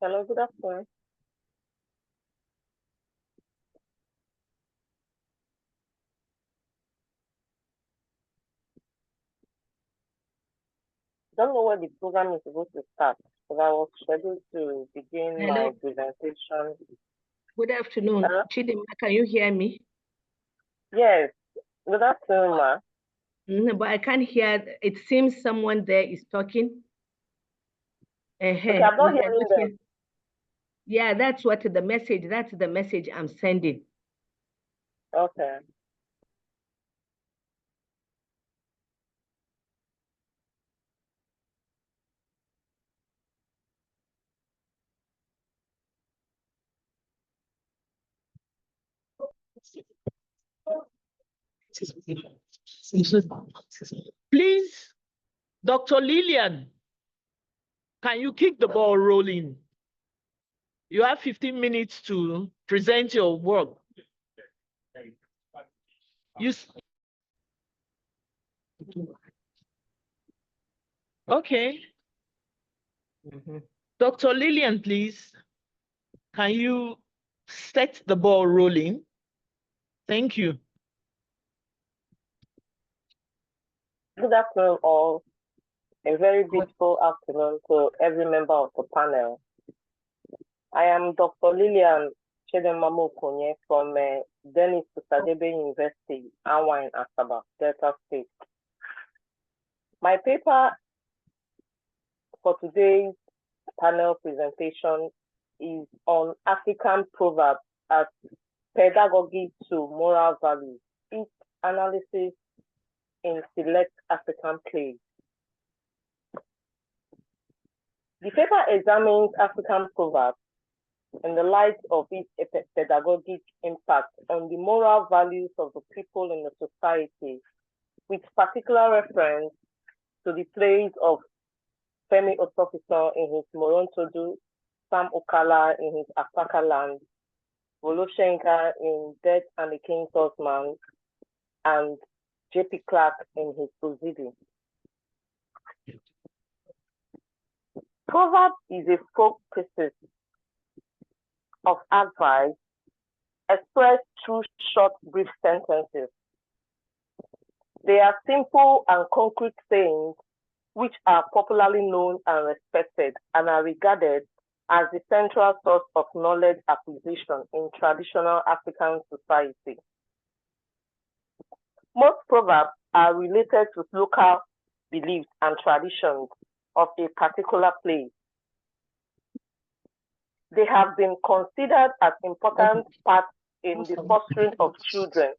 Hello, good afternoon. Don't know where the program is supposed to start, but I was scheduled to begin my presentation. Good afternoon. Hello? Chidima, can you hear me? Yes, good afternoon, ma. But I can't hear. It seems someone there is talking. Okay, I'm not hearing them. Yeah, that's what the message. That's the message I'm sending. Okay. Please, Dr. Lillian, can you kick the ball rolling? You have 15 minutes to present your work. Okay. Dr. Lillian, please, can you set the ball rolling? Thank you. Good afternoon, all. A very beautiful afternoon to every member of the panel. I am Dr. Lillian Chedemamokonye from Denis Tusadebe University, Anwa in Asaba, Delta State. My paper for today's panel presentation is on African proverbs as pedagogy to moral values, its analysis in select African plays. The paper examines African proverbs in the light of its pedagogic impact on the moral values of the people in the society, with particular reference to the plays of Femi Otofisa in his Morontodu, Sam Okala in his Afaka Land, Voloshenka in Death and the King's Horseman, and J.P. Clark in his Uzidi. Proverb is a folk piece of advice expressed through short, brief sentences. They are simple and concrete sayings which are popularly known and respected and are regarded as the central source of knowledge acquisition in traditional African society. Most proverbs are related to local beliefs and traditions of a particular place. They have been considered as important parts in the fostering of children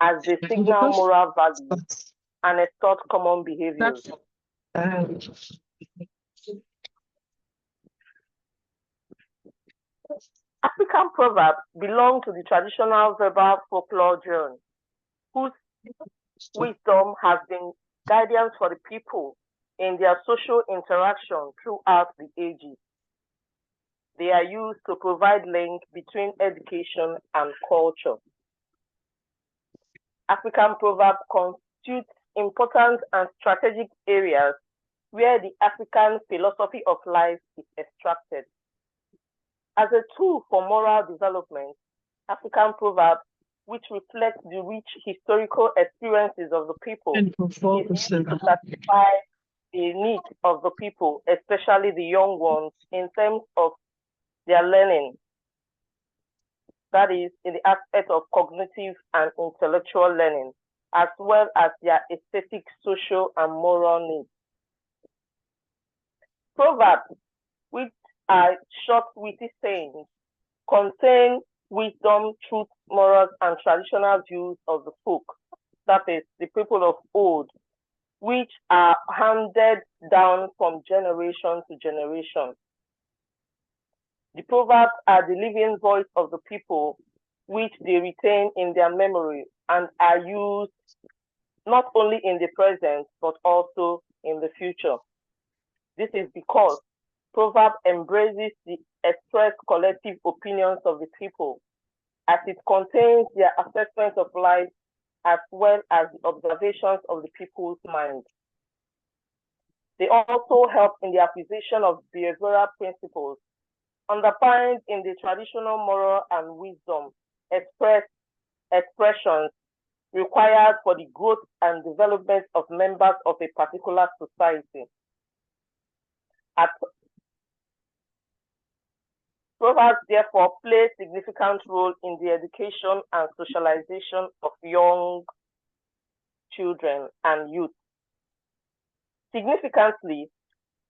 as they signal moral values and extort common behaviors. African proverbs belong to the traditional verbal folklore genre, whose wisdom has been guidance for the people in their social interaction throughout the ages. They are used to provide link between education and culture. African proverbs constitute important and strategic areas where the African philosophy of life is extracted. As a tool for moral development, African proverbs, which reflect the rich historical experiences of the people, is used to satisfy the needs of the people, especially the young ones, in terms of their learning. That is, in the aspect of cognitive and intellectual learning, as well as their aesthetic, social, and moral needs. Proverbs, which are short, witty sayings, contain wisdom, truth, morals, and traditional views of the folk, that is, the people of old, which are handed down from generation to generation. The proverbs are the living voice of the people, which they retain in their memory and are used not only in the present, but also in the future. This is because proverb embraces the expressed collective opinions of the people, as it contains their assessment of life as well as the observations of the people's minds. They also help in the acquisition of behavioral principles underpinned in the traditional moral and wisdom expressions required for the growth and development of members of a particular society. Proverbs therefore play a significant role in the education and socialization of young children and youth. Significantly,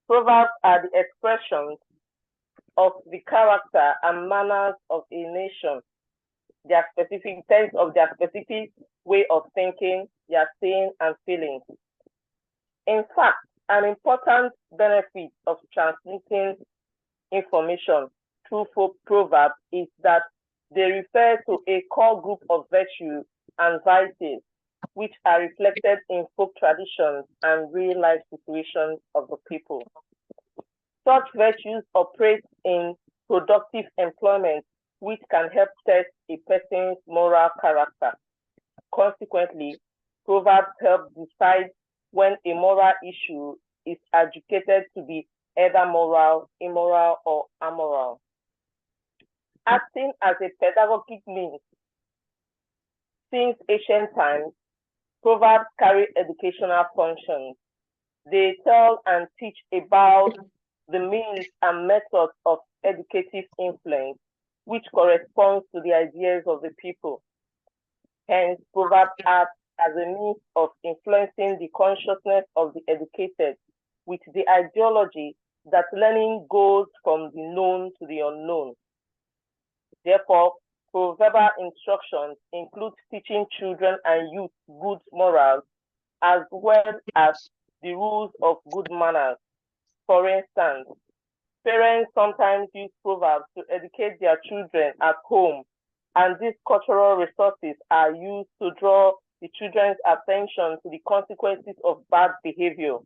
Proverbs are the expressions of the character and manners of a nation, their specific sense of their specific way of thinking, their saying and feelings. In fact, an important benefit of transmitting information through folk proverbs is that they refer to a core group of virtues and vices which are reflected in folk traditions and real-life situations of the people. Such virtues operate in productive employment, which can help test a person's moral character. Consequently, proverbs help decide when a moral issue is adjudicated to be either moral, immoral, or amoral. Acting as a pedagogic means, since ancient times, proverbs carry educational functions. They tell and teach about the means and methods of educative influence, which corresponds to the ideas of the people. Hence, proverbs act as a means of influencing the consciousness of the educated with the ideology that learning goes from the known to the unknown. Therefore, proverbial instructions include teaching children and youth good morals, as well as the rules of good manners. For instance, parents sometimes use proverbs to educate their children at home, and these cultural resources are used to draw the children's attention to the consequences of bad behavior.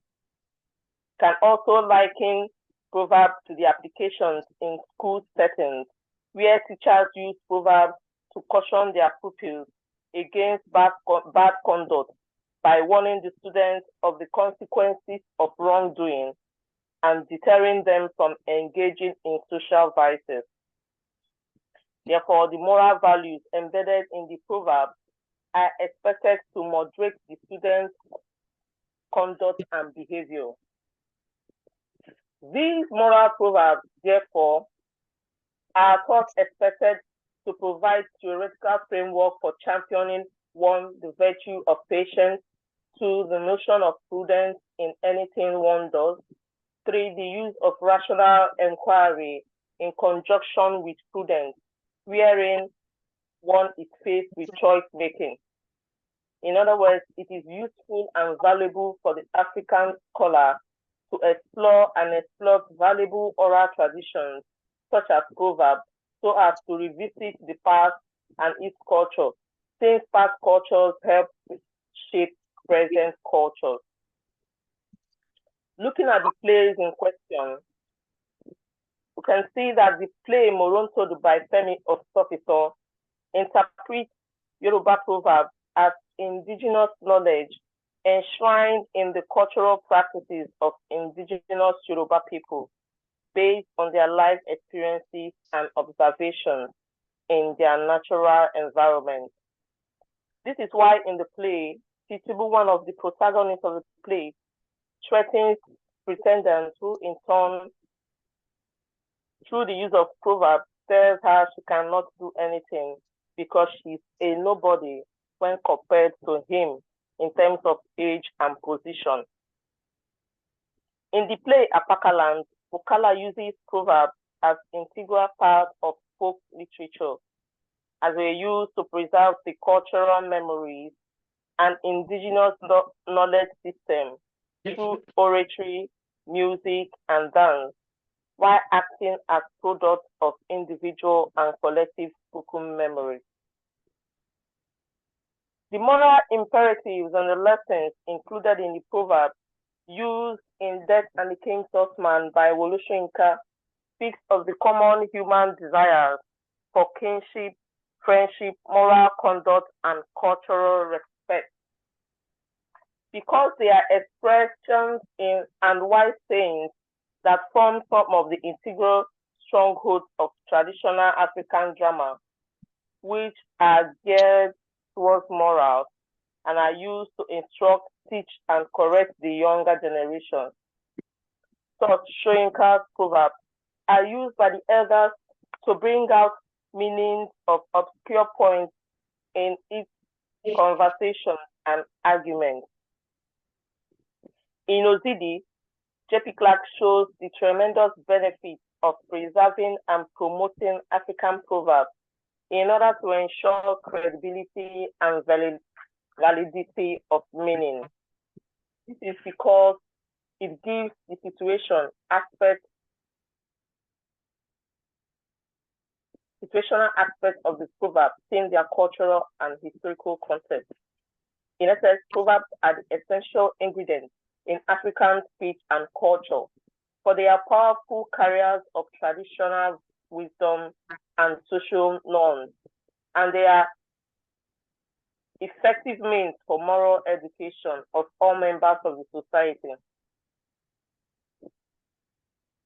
Can also liken proverbs to the applications in school settings, where teachers use proverbs to caution their pupils against bad conduct by warning the students of the consequences of wrongdoing and deterring them from engaging in social vices. Therefore, the moral values embedded in the proverbs are expected to moderate the students' conduct and behavior. These moral proverbs, therefore, are thus expected to provide theoretical framework for championing 1, the virtue of patience, 2, the notion of prudence in anything one does, 3, the use of rational inquiry in conjunction with prudence, wherein one is faced with choice making. In other words, it is useful and valuable for the African scholar to explore and exploit valuable oral traditions such as proverbs so as to revisit the past and its culture, since past cultures help shape present cultures. Looking at the plays in question, we can see that the play Moronto by Femi Osofito interprets Yoruba proverbs as indigenous knowledge enshrined in the cultural practices of indigenous Yoruba people based on their life experiences and observations in their natural environment. This is why in the play, Titubu, one of the protagonists of the play, threatens pretenders who in turn, through the use of proverbs, tells her she cannot do anything because she's a nobody when compared to him in terms of age and position. In the play Apakaland, Bukala uses proverbs as integral part of folk literature, as they used to preserve the cultural memories and indigenous knowledge system through oratory, music, and dance, while acting as products of individual and collective spoken memory. The moral imperatives and the lessons included in the proverb used in Death and the King's Horseman by Wole Soyinka speaks of the common human desires for kinship, friendship, moral conduct, and cultural respect. Because they are expressions in and wise sayings that form some of the integral strongholds of traditional African drama, which are geared towards morals and are used to instruct, teach, and correct the younger generation. Such Shoyinka's proverbs are used by the elders to bring out meanings of obscure points in its conversation and argument. In Ozidi, J.P. Clark shows the tremendous benefit of preserving and promoting African proverbs in order to ensure credibility and validity of meaning. This is because it gives the situational aspect of the proverb in their cultural and historical context. In essence, proverbs are the essential ingredients in African speech and culture, for they are powerful carriers of traditional wisdom and social norms, and they are effective means for moral education of all members of the society.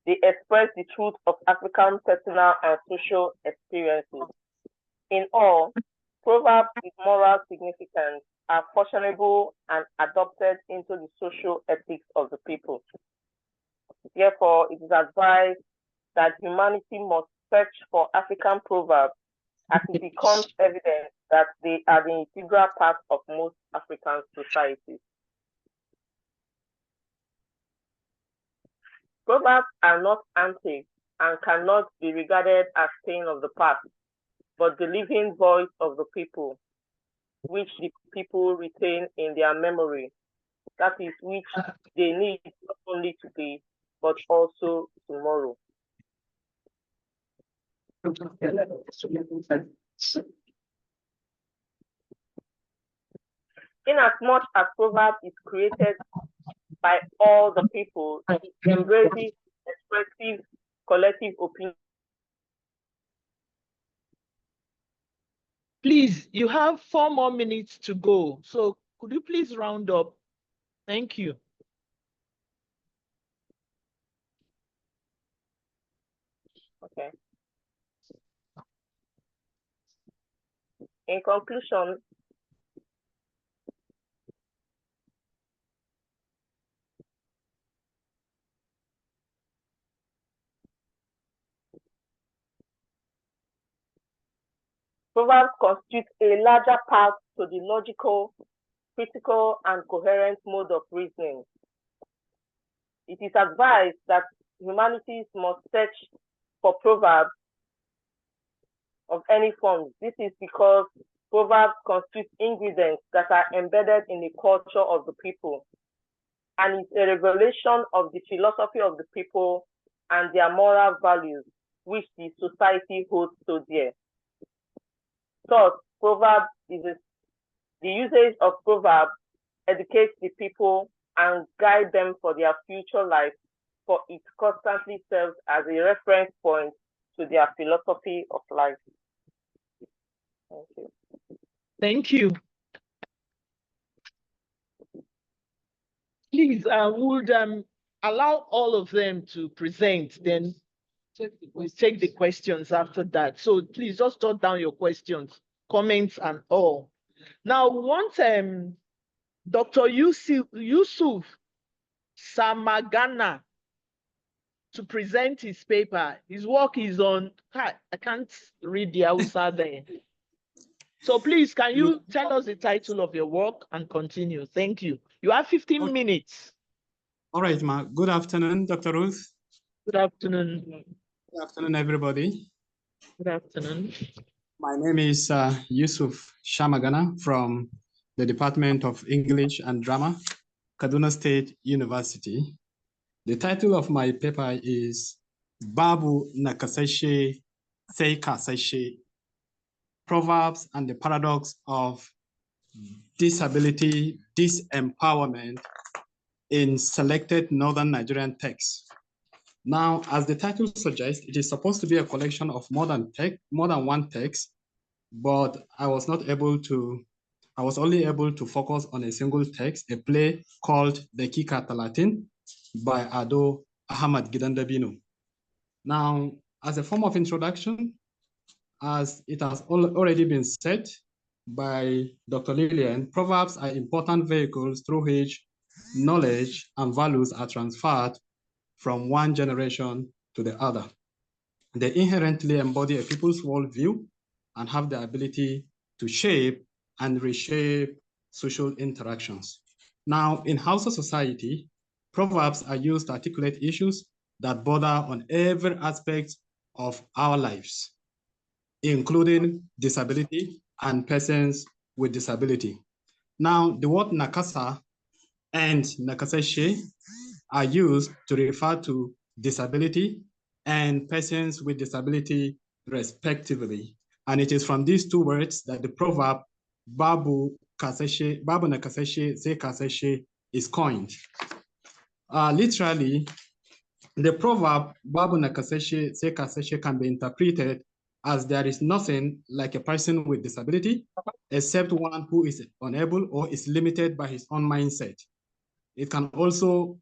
They express the truth of African personal and social experiences. In all, proverbs with moral significance are fashionable and adopted into the social ethics of the people. Therefore, it is advised that humanity must search for African proverbs as it becomes evident that they are the integral part of most African societies. Proverbs are not antiques and cannot be regarded as things of the past, but the living voice of the people, which the people retain in their memory, that is, which they need not only today, but also tomorrow. Inasmuch as proverb is created by all the people, it embraces expressive collective opinion. Please, you have 4 more minutes to go. So could you please round up? Thank you. Okay. In conclusion, proverbs constitute a larger path to the logical, critical, and coherent mode of reasoning. It is advised that humanities must search for proverbs of any form. This is because proverbs constitute ingredients that are embedded in the culture of the people, and it's a revelation of the philosophy of the people and their moral values, which the society holds so dear. Thus, the usage of proverbs educates the people and guide them for their future life, for it constantly serves as a reference point to their philosophy of life. Thank you. Thank you. Please, I would allow all of them to present, then we'll take the questions after that. So please just jot down your questions, comments, and all. Now, we want Dr. Yusuf Samagana to present his paper. His work is on, I can't read the Hausa there. So please, can you tell us the title of your work and continue? Thank you. You have 15 minutes. All right, ma. Good afternoon, Dr. Ruth. Good afternoon. Good afternoon, everybody. Good afternoon. My name is Yusuf Shamagana from the Department of English and Drama, Kaduna State University. The title of my paper is Babu Nakasashe Seikasashe, Proverbs and the Paradox of Disability Disempowerment in Selected Northern Nigerian Texts. Now, as the title suggests, it is supposed to be a collection of more than one text, but I was only able to focus on a single text, a play called The Kika Talatin by Ado Ahmad Gidandabino. Now, as a form of introduction, as it has already been said by Dr. Lillian, Proverbs are important vehicles through which knowledge and values are transferred from one generation to the other. They inherently embody a people's worldview and have the ability to shape and reshape social interactions. Now, in Hausa society, proverbs are used to articulate issues that border on every aspect of our lives, including disability and persons with disability. Now, the word nakasa and nakaseshe are used to refer to disability and persons with disability respectively. And it is from these two words that the proverb babu nakaseshe se kaseshe is coined. Literally, the proverb babu nakaseshe se kaseshe can be interpreted as there is nothing like a person with disability except one who is unable or is limited by his own mindset. It can also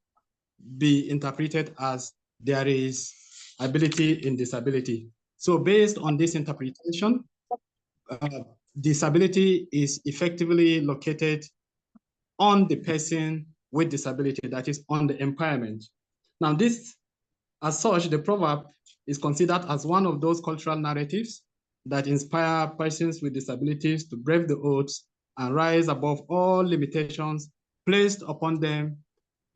be interpreted as there is ability in disability. So based on this interpretation, disability is effectively located on the person with disability, that is on the impairment. Now this, as such, the proverb is considered as one of those cultural narratives that inspire persons with disabilities to brave the odds and rise above all limitations placed upon them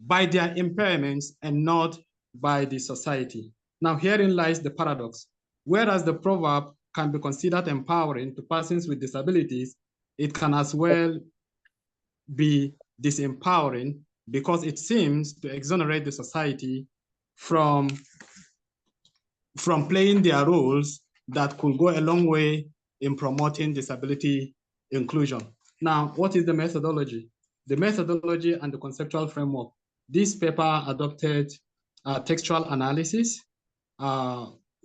by their impairments and not by the society. Now, herein lies the paradox. Whereas the proverb can be considered empowering to persons with disabilities, it can as well be disempowering because it seems to exonerate the society from playing their roles that could go a long way in promoting disability inclusion. Now, what is the methodology? The methodology and the conceptual framework. This paper adopted textual analysis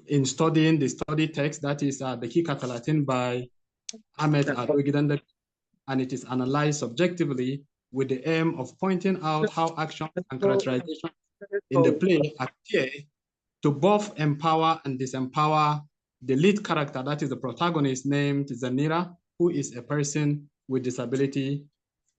in studying the study text, that is the Kikata Latin by Ahmed Adogidande, and it is analyzed subjectively with the aim of pointing out how action and characterization in the play appear to both empower and disempower the lead character, that is the protagonist named Zanira, who is a person with disability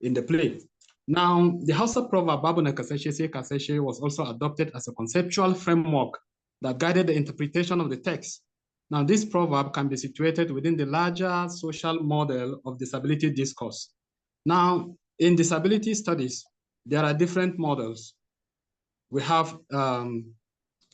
in the play. Now, the Hausa proverb Babu Nakaseshe Se Kaseshe was also adopted as a conceptual framework that guided the interpretation of the text. Now, this proverb can be situated within the larger social model of disability discourse. Now, in disability studies, there are different models. We have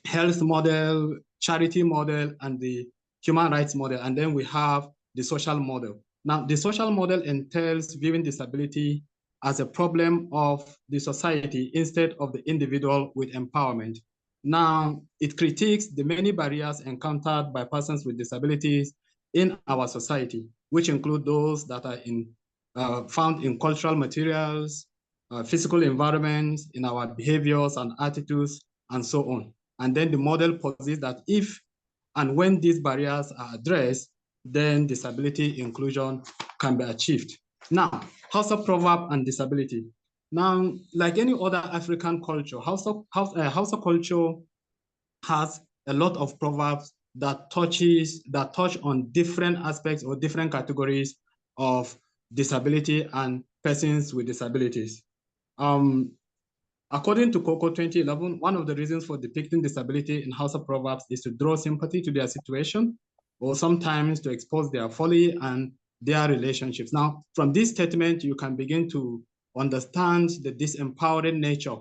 health model, charity model, and the human rights model, and then we have the social model. Now, the social model entails viewing disability as a problem of the society instead of the individual with empowerment. Now, it critiques the many barriers encountered by persons with disabilities in our society, which include those that are found in cultural materials, physical environments, in our behaviors and attitudes, and so on. And then the model posits that if and when these barriers are addressed, then disability inclusion can be achieved. Now, Hausa proverb and disability. Now, like any other African culture, Hausa culture has a lot of proverbs that touch on different aspects or different categories of disability and persons with disabilities. According to Coco 2011, one of the reasons for depicting disability in Hausa proverbs is to draw sympathy to their situation, or sometimes to expose their folly and their relationships. Now, from this statement, you can begin to understand the disempowering nature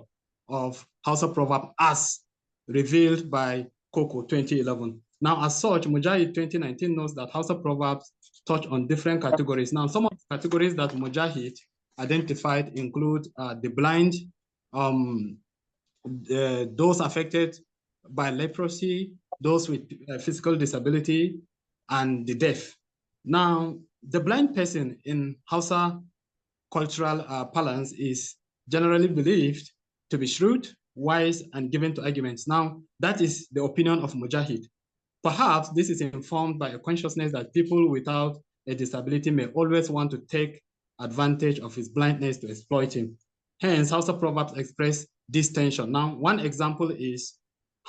of Hausa proverb as revealed by Coco 2011. Now, as such, Mujahid 2019 knows that Hausa proverbs touch on different categories. Now, some of the categories that Mujahid identified include the blind, those affected by leprosy, those with physical disability, and the deaf. Now, the blind person in Hausa cultural parlance is generally believed to be shrewd, wise, and given to arguments. Now, that is the opinion of Mujahid. Perhaps this is informed by a consciousness that people without a disability may always want to take advantage of his blindness to exploit him. Hence, Hausa proverbs express this tension. Now, one example is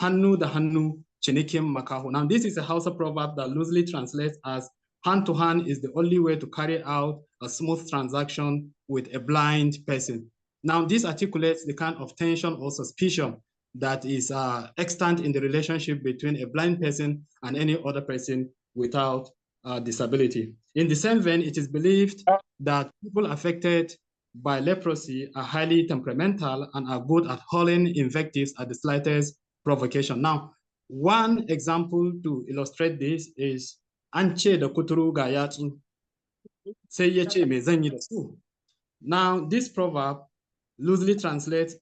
Hannu da Hannu Chinikim Makaho. Now, this is a Hausa proverb that loosely translates as hand to hand is the only way to carry out a smooth transaction with a blind person. Now, this articulates the kind of tension or suspicion that is extant in the relationship between a blind person and any other person without disability. In the same vein, it is believed that people affected by leprosy are highly temperamental and are good at hurling invectives at the slightest provocation. Now, one example to illustrate this is Anche da kuturu ga yatsu sai ya ce me zan yi da su. Now, this proverb loosely translates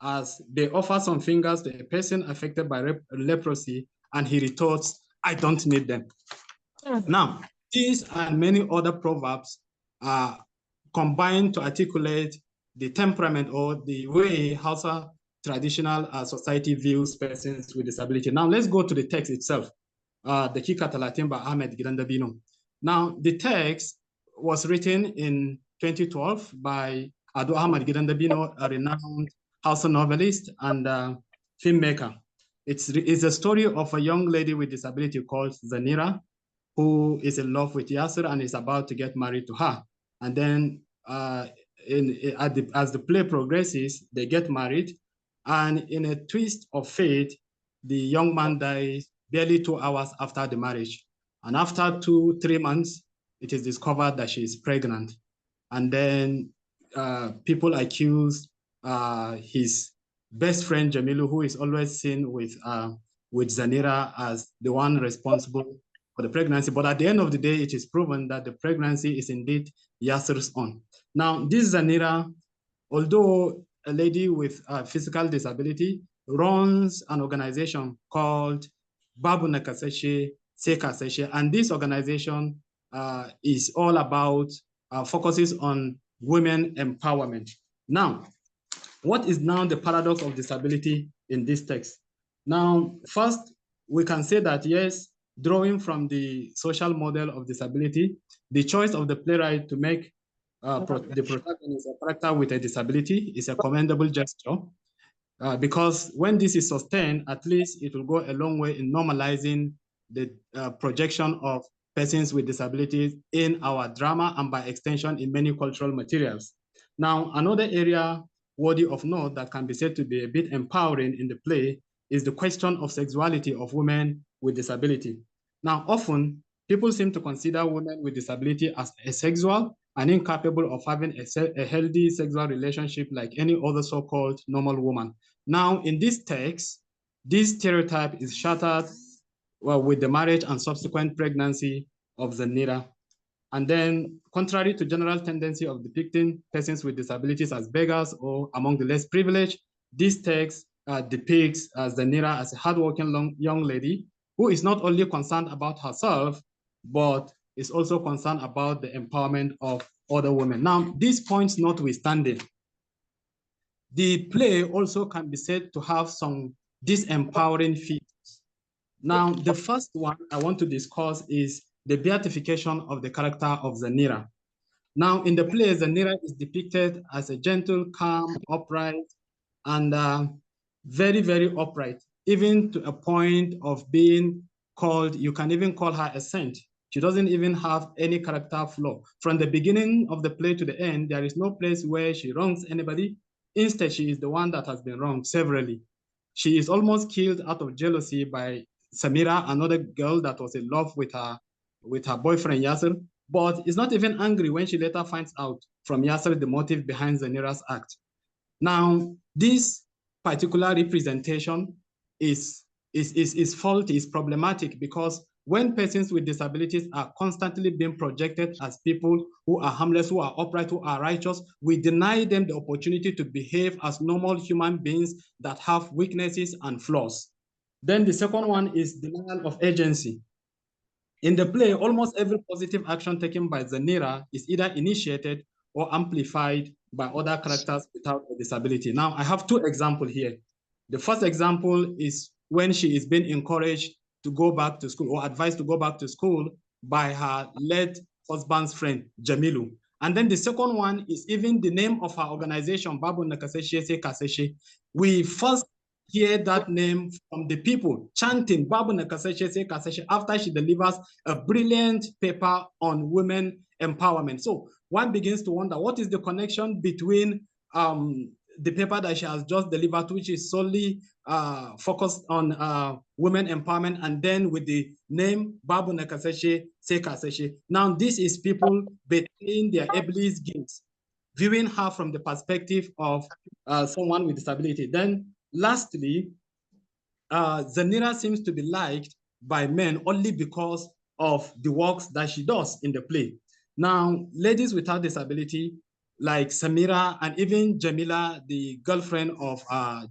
as they offer some fingers to a person affected by leprosy, and he retorts, I don't need them. Now, these and many other proverbs are combined to articulate the temperament or the way Hausa traditional society views persons with disability. Now, let's go to the text itself, the Kika Talatin by Ahmed Girandabino. Now, the text was written in 2012 by Ado Ahmed Girandabino, a renowned Hausa novelist and filmmaker. It's a story of a young lady with disability called Zanira, who is in love with Yasser and is about to get married to her. And then as the play progresses, they get married. And in a twist of fate, the young man dies barely 2 hours after the marriage. And after 2-3 months, it is discovered that she is pregnant. And then people accuse his best friend, Jamilu, who is always seen with Zanira as the one responsible for the pregnancy. But at the end of the day, it is proven that the pregnancy is indeed Yasser's own. Now, this Zanira, although a lady with a physical disability, runs an organization called Babu Nakaseshe Sekaseshe. And this organization is all about, focuses on women empowerment. Now, what is now the paradox of disability in this text? Now, first, we can say that yes, drawing from the social model of disability, the choice of the playwright to make the protagonist a character with a disability is a commendable gesture, because when this is sustained, at least it will go a long way in normalizing the projection of persons with disabilities in our drama and by extension in many cultural materials. Now, another area worthy of note that can be said to be a bit empowering in the play is the question of sexuality of women with disability. Now, often people seem to consider women with disability as asexual and incapable of having a healthy sexual relationship like any other so-called normal woman. Now, in this text, this stereotype is shattered with the marriage and subsequent pregnancy of Zanira. And then, contrary to general tendency of depicting persons with disabilities as beggars or among the less privileged, this text depicts Zanira as a hardworking young lady who is not only concerned about herself, but is also concerned about the empowerment of other women. Now, these points notwithstanding, the play also can be said to have some disempowering features. Now, the first one I want to discuss is the beatification of the character of Zanira. Now, in the play, Zanira is depicted as a gentle, calm, upright, and very, very upright, even to a point of being called, you can even call her a saint. She doesn't even have any character flaw. From the beginning of the play to the end, there is no place where she wrongs anybody. Instead, she is the one that has been wronged severally. She is almost killed out of jealousy by Samira, another girl that was in love with her boyfriend Yasser, but is not even angry when she later finds out from Yasser the motive behind Zanira's act. Now, this particular representation is faulty, is problematic, because when persons with disabilities are constantly being projected as people who are harmless, who are upright, who are righteous, we deny them the opportunity to behave as normal human beings that have weaknesses and flaws. Then the second one is denial of agency. In the play, almost every positive action taken by Zanira is either initiated or amplified by other characters without a disability. Now, I have two examples here. The first example is when she is being encouraged to go back to school or advised to go back to school by her late husband's friend, Jamilu. And then the second one is even the name of her organization, Babu Nakaseshe Kaseshe. We first hear that name from the people chanting Babu Nakaseshe Se Kaseshe after she delivers a brilliant paper on women empowerment. So one begins to wonder, what is the connection between the paper that she has just delivered, which is solely focused on women empowerment, and then with the name Babu Nakaseshe Se Kaseshe. Now, this is people betraying their Iblis guilt, viewing her from the perspective of someone with disability. Then lastly, Zanira seems to be liked by men only because of the works that she does in the play. Now, ladies without disability, like Samira and even Jamila, the girlfriend of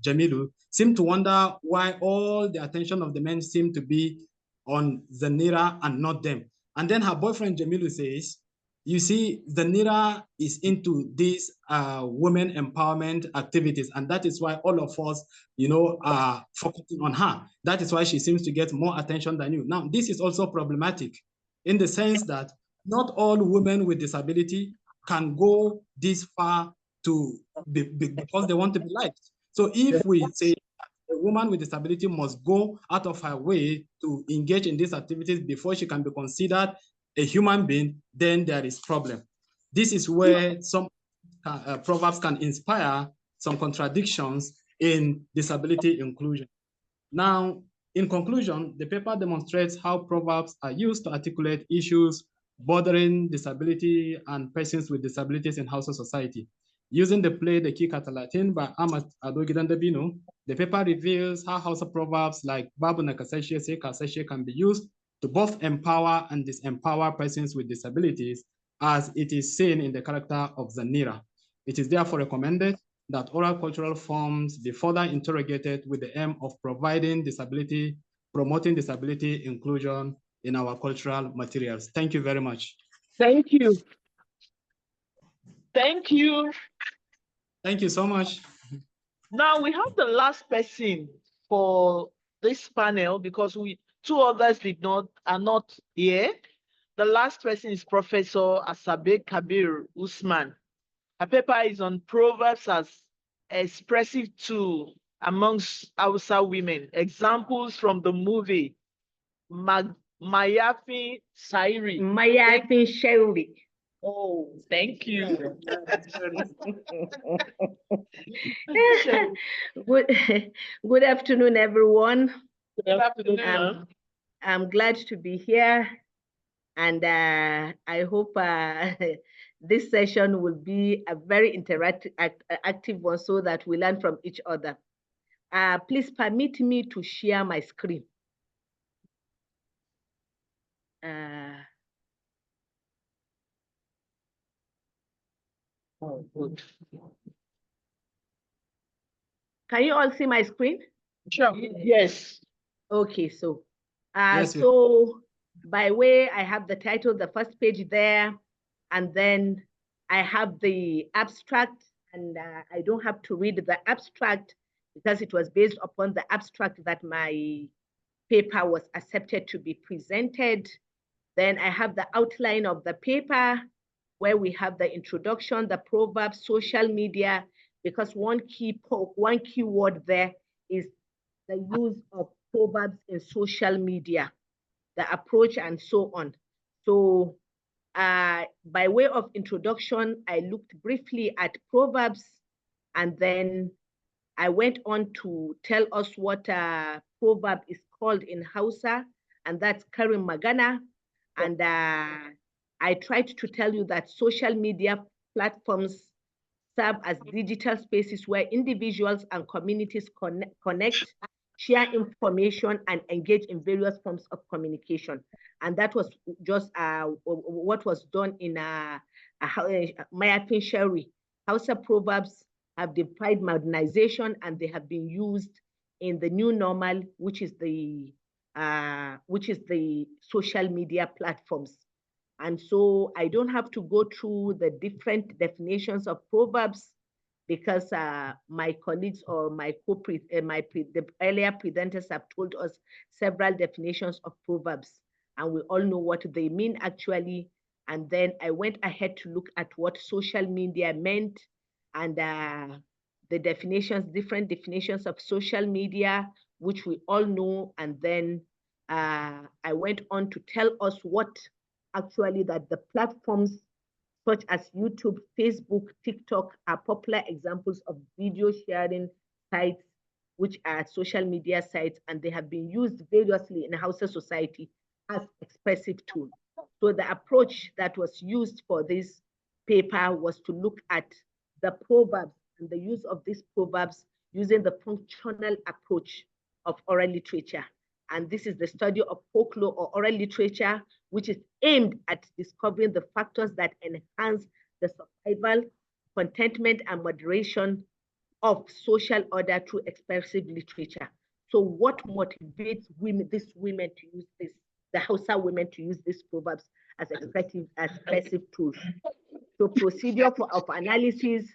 Jamilu, seem to wonder why all the attention of the men seem to be on Zanira and not them. And then her boyfriend Jamilu says, you see, Zanira is into these women empowerment activities, and that is why all of us, are focusing on her. That is why she seems to get more attention than you. Now, this is also problematic in the sense that not all women with disability can go this far because they want to be liked. So if we say a woman with disability must go out of her way to engage in these activities before she can be considered a human being, then there is problem. This is where some proverbs can inspire some contradictions in disability inclusion. Now, in conclusion, the paper demonstrates how proverbs are used to articulate issues bordering disability and persons with disabilities in Hausa society. Using the play The Key Latin by Ahmad Adogidan Dabino, the paper reveals how Hausa proverbs like Babu Nakaseshe Se Kaseshe can be used to both empower and disempower persons with disabilities, as it is seen in the character of Zanira. It is therefore recommended that oral cultural forms be further interrogated with the aim of promoting disability inclusion in our cultural materials. Thank you very much. Thank you. Thank you. Thank you so much. Now we have the last person for this panel because two others are not here. The last person is Professor Asabe Kabir Usman. Her paper is on Proverbs as expressive tool amongst Hausa women. Examples from the movie Mayafi Sairi. Mayafi Shairi. Oh, thank you. Good afternoon, everyone. Good afternoon. I'm glad to be here, and I hope this session will be a very interactive, active one, so that we learn from each other. Please permit me to share my screen. Oh, good. Can you all see my screen? Sure. Yes. Okay, so Yes, so by way, I have the title, the first page there, and then I have the abstract, and I don't have to read the abstract because it was based upon the abstract that my paper was accepted to be presented. Then I have the outline of the paper where we have the introduction, the proverbs, social media, because one key word there is the use of proverbs in social media, the approach, and so on. So by way of introduction, I looked briefly at proverbs, and then I went on to tell us what a proverb is called in Hausa, and that's Karin Magana. And I tried to tell you that social media platforms serve as digital spaces where individuals and communities connect, share information, and engage in various forms of communication. And that was just what was done in Mayapin Sheri. Hausa proverbs have defied modernization, and they have been used in the new normal, which is the social media platforms. And so I don't have to go through the different definitions of proverbs because my colleagues or the earlier presenters have told us several definitions of proverbs, and we all know what they mean actually. And then I went ahead to look at what social media meant, and the definitions, different definitions of social media, which we all know. And then I went on to tell us what actually that the platforms such as YouTube, Facebook, TikTok are popular examples of video sharing sites, which are social media sites, and they have been used variously in Hausa society as expressive tools. So the approach that was used for this paper was to look at the proverbs and the use of these proverbs using the functional approach of oral literature. And this is the study of folklore or oral literature, which is aimed at discovering the factors that enhance the survival, contentment, and moderation of social order through expressive literature. So what motivates women, these women to use this, the Hausa women to use these proverbs as expressive tools? So procedure of analysis.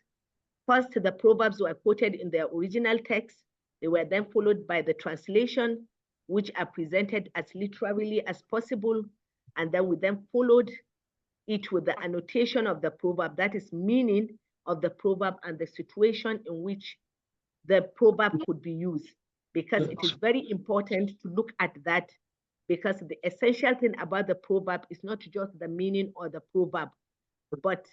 First, the proverbs were quoted in their original text. They were then followed by the translation, which are presented as literally as possible. And then we then followed it with the annotation of the proverb, that is meaning of the proverb and the situation in which the proverb could be used, because it is very important to look at that, because the essential thing about the proverb is not just the meaning of the proverb, but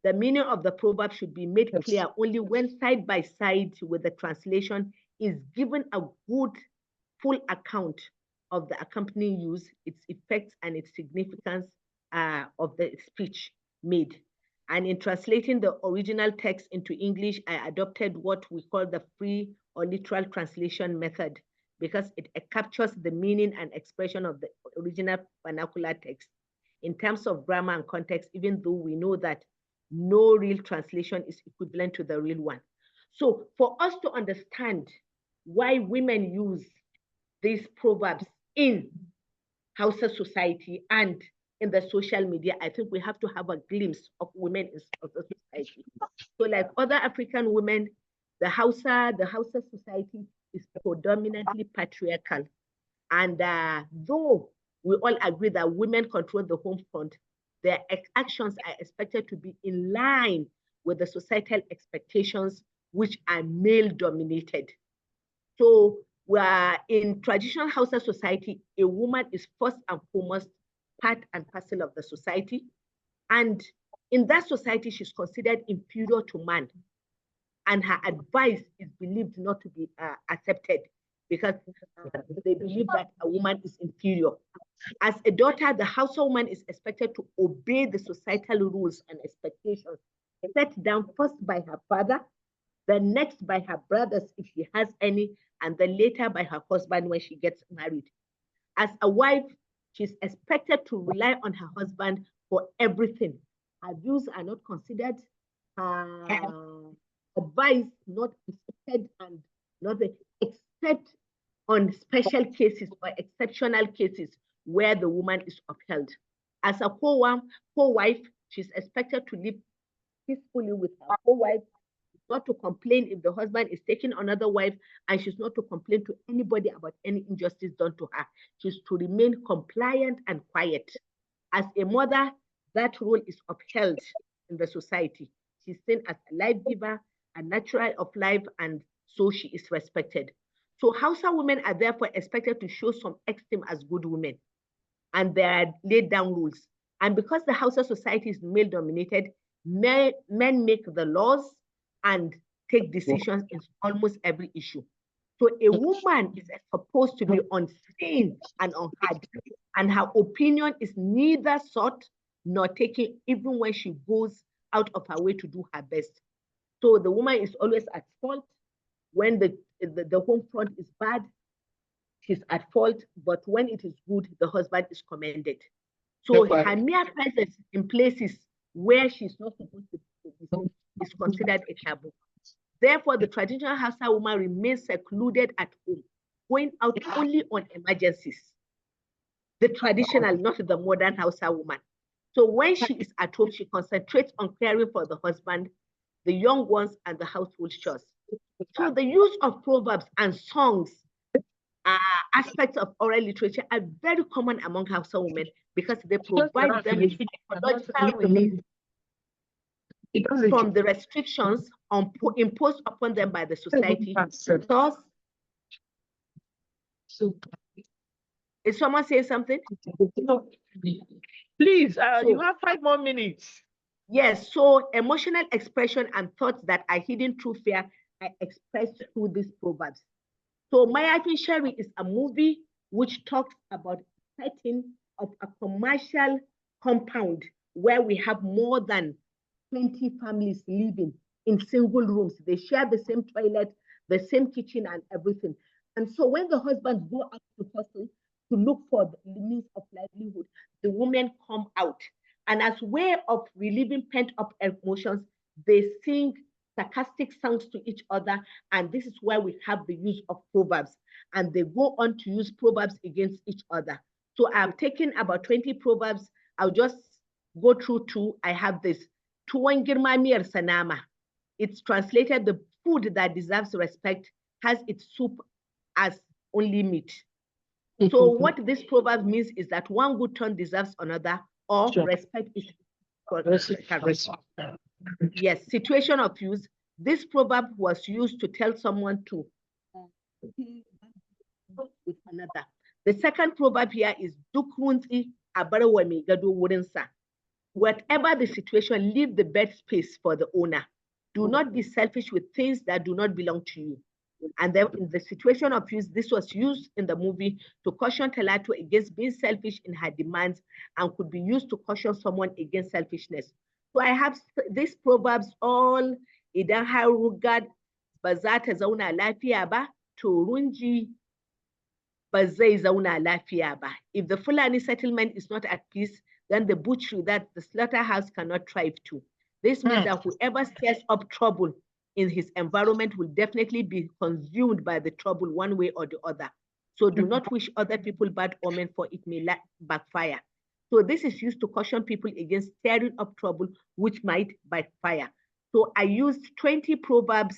the meaning of the proverb should be made clear only when side by side with the translation is given a good, full account of the accompanying use, its effects, and its significance of the speech made. And in translating the original text into English, I adopted what we call the free or literal translation method, because it captures the meaning and expression of the original vernacular text in terms of grammar and context, even though we know that no real translation is equivalent to the real one. So for us to understand why women use these proverbs in Hausa society and in the social media, I think we have to have a glimpse of women in Hausa society. So like other African women, the Hausa society is predominantly patriarchal. And though we all agree that women control the home front, their actions are expected to be in line with the societal expectations, which are male dominated. So in traditional Hausa society, a woman is first and foremost part and parcel of the society. And in that society, she's considered inferior to man. And her advice is believed not to be accepted, because they believe that a woman is inferior. As a daughter, the Hausa woman is expected to obey the societal rules and expectations set down first by her father, then next by her brothers if she has any, and then later by her husband when she gets married. As a wife, she's expected to rely on her husband for everything. Her views are not considered, her advice not accepted, and nothing except on special cases or exceptional cases where the woman is upheld. As a co-wife, she's expected to live peacefully with her co-wife, not to complain if the husband is taking another wife, and she's not to complain to anybody about any injustice done to her. She's to remain compliant and quiet. As a mother, that role is upheld in the society. She's seen as a life giver, a natural of life, and so she is respected. So Hausa women are therefore expected to show some esteem as good women, and there are laid down rules. And because the Hausa society is male dominated, men make the laws and take decisions in almost every issue. So a woman is supposed to be unseen and unheard, and her opinion is neither sought nor taken, even when she goes out of her way to do her best. So the woman is always at fault. When the home front is bad, she's at fault, but when it is good, the husband is commended. So her mere presence in places where she's not supposed to be is considered a taboo. Therefore, the traditional Hausa woman remains secluded at home, going out only on emergencies. The traditional, not the modern Hausa woman. So when she is at home, she concentrates on caring for the husband, the young ones, and the household chores. So the use of proverbs and songs, aspects of oral literature are very common among Hausa women, because they provide them with psychological relief from the restrictions imposed upon them by the society. Thus, is someone saying something? Please, you have 5 more minutes. Yes, so emotional expression and thoughts that are hidden through fear are expressed through these proverbs. So Mayafin Shari is a movie which talks about the setting of a commercial compound where we have more than 20 families living in single rooms. They share the same toilet, the same kitchen and everything. And so when the husbands go out to hustle to look for the means of livelihood, the women come out. And as way of relieving pent-up emotions, they sing sarcastic songs to each other. And this is where we have the use of proverbs. And they go on to use proverbs against each other. So I've taken about 20 proverbs. I'll just go through two. I have this. Tuwon girma miyar sanama. It's translated, the food that deserves respect has its soup as only meat. So what this proverb means is that one good turn deserves another, or respect is correct. Yes, situation of use. This proverb was used to tell someone to with another. The second proverb here is duk wuntsi a bar wa mai gado wurinsa. Whatever the situation, leave the bed space for the owner. Do not be selfish with things that do not belong to you. And then in the situation of use, this was used in the movie to caution Talatu against being selfish in her demands and could be used to caution someone against selfishness. So I have these proverbs all, idan har rugad ba za ta zauna lafiya ba, to runji ba zai zauna lafiya ba. If the Fulani settlement is not at peace, then the butchery, that the slaughterhouse, cannot thrive too. This means that whoever stirs up trouble in his environment will definitely be consumed by the trouble one way or the other. So do not wish other people bad omen, for it may backfire. So this is used to caution people against stirring up trouble, which might backfire. So I used 20 proverbs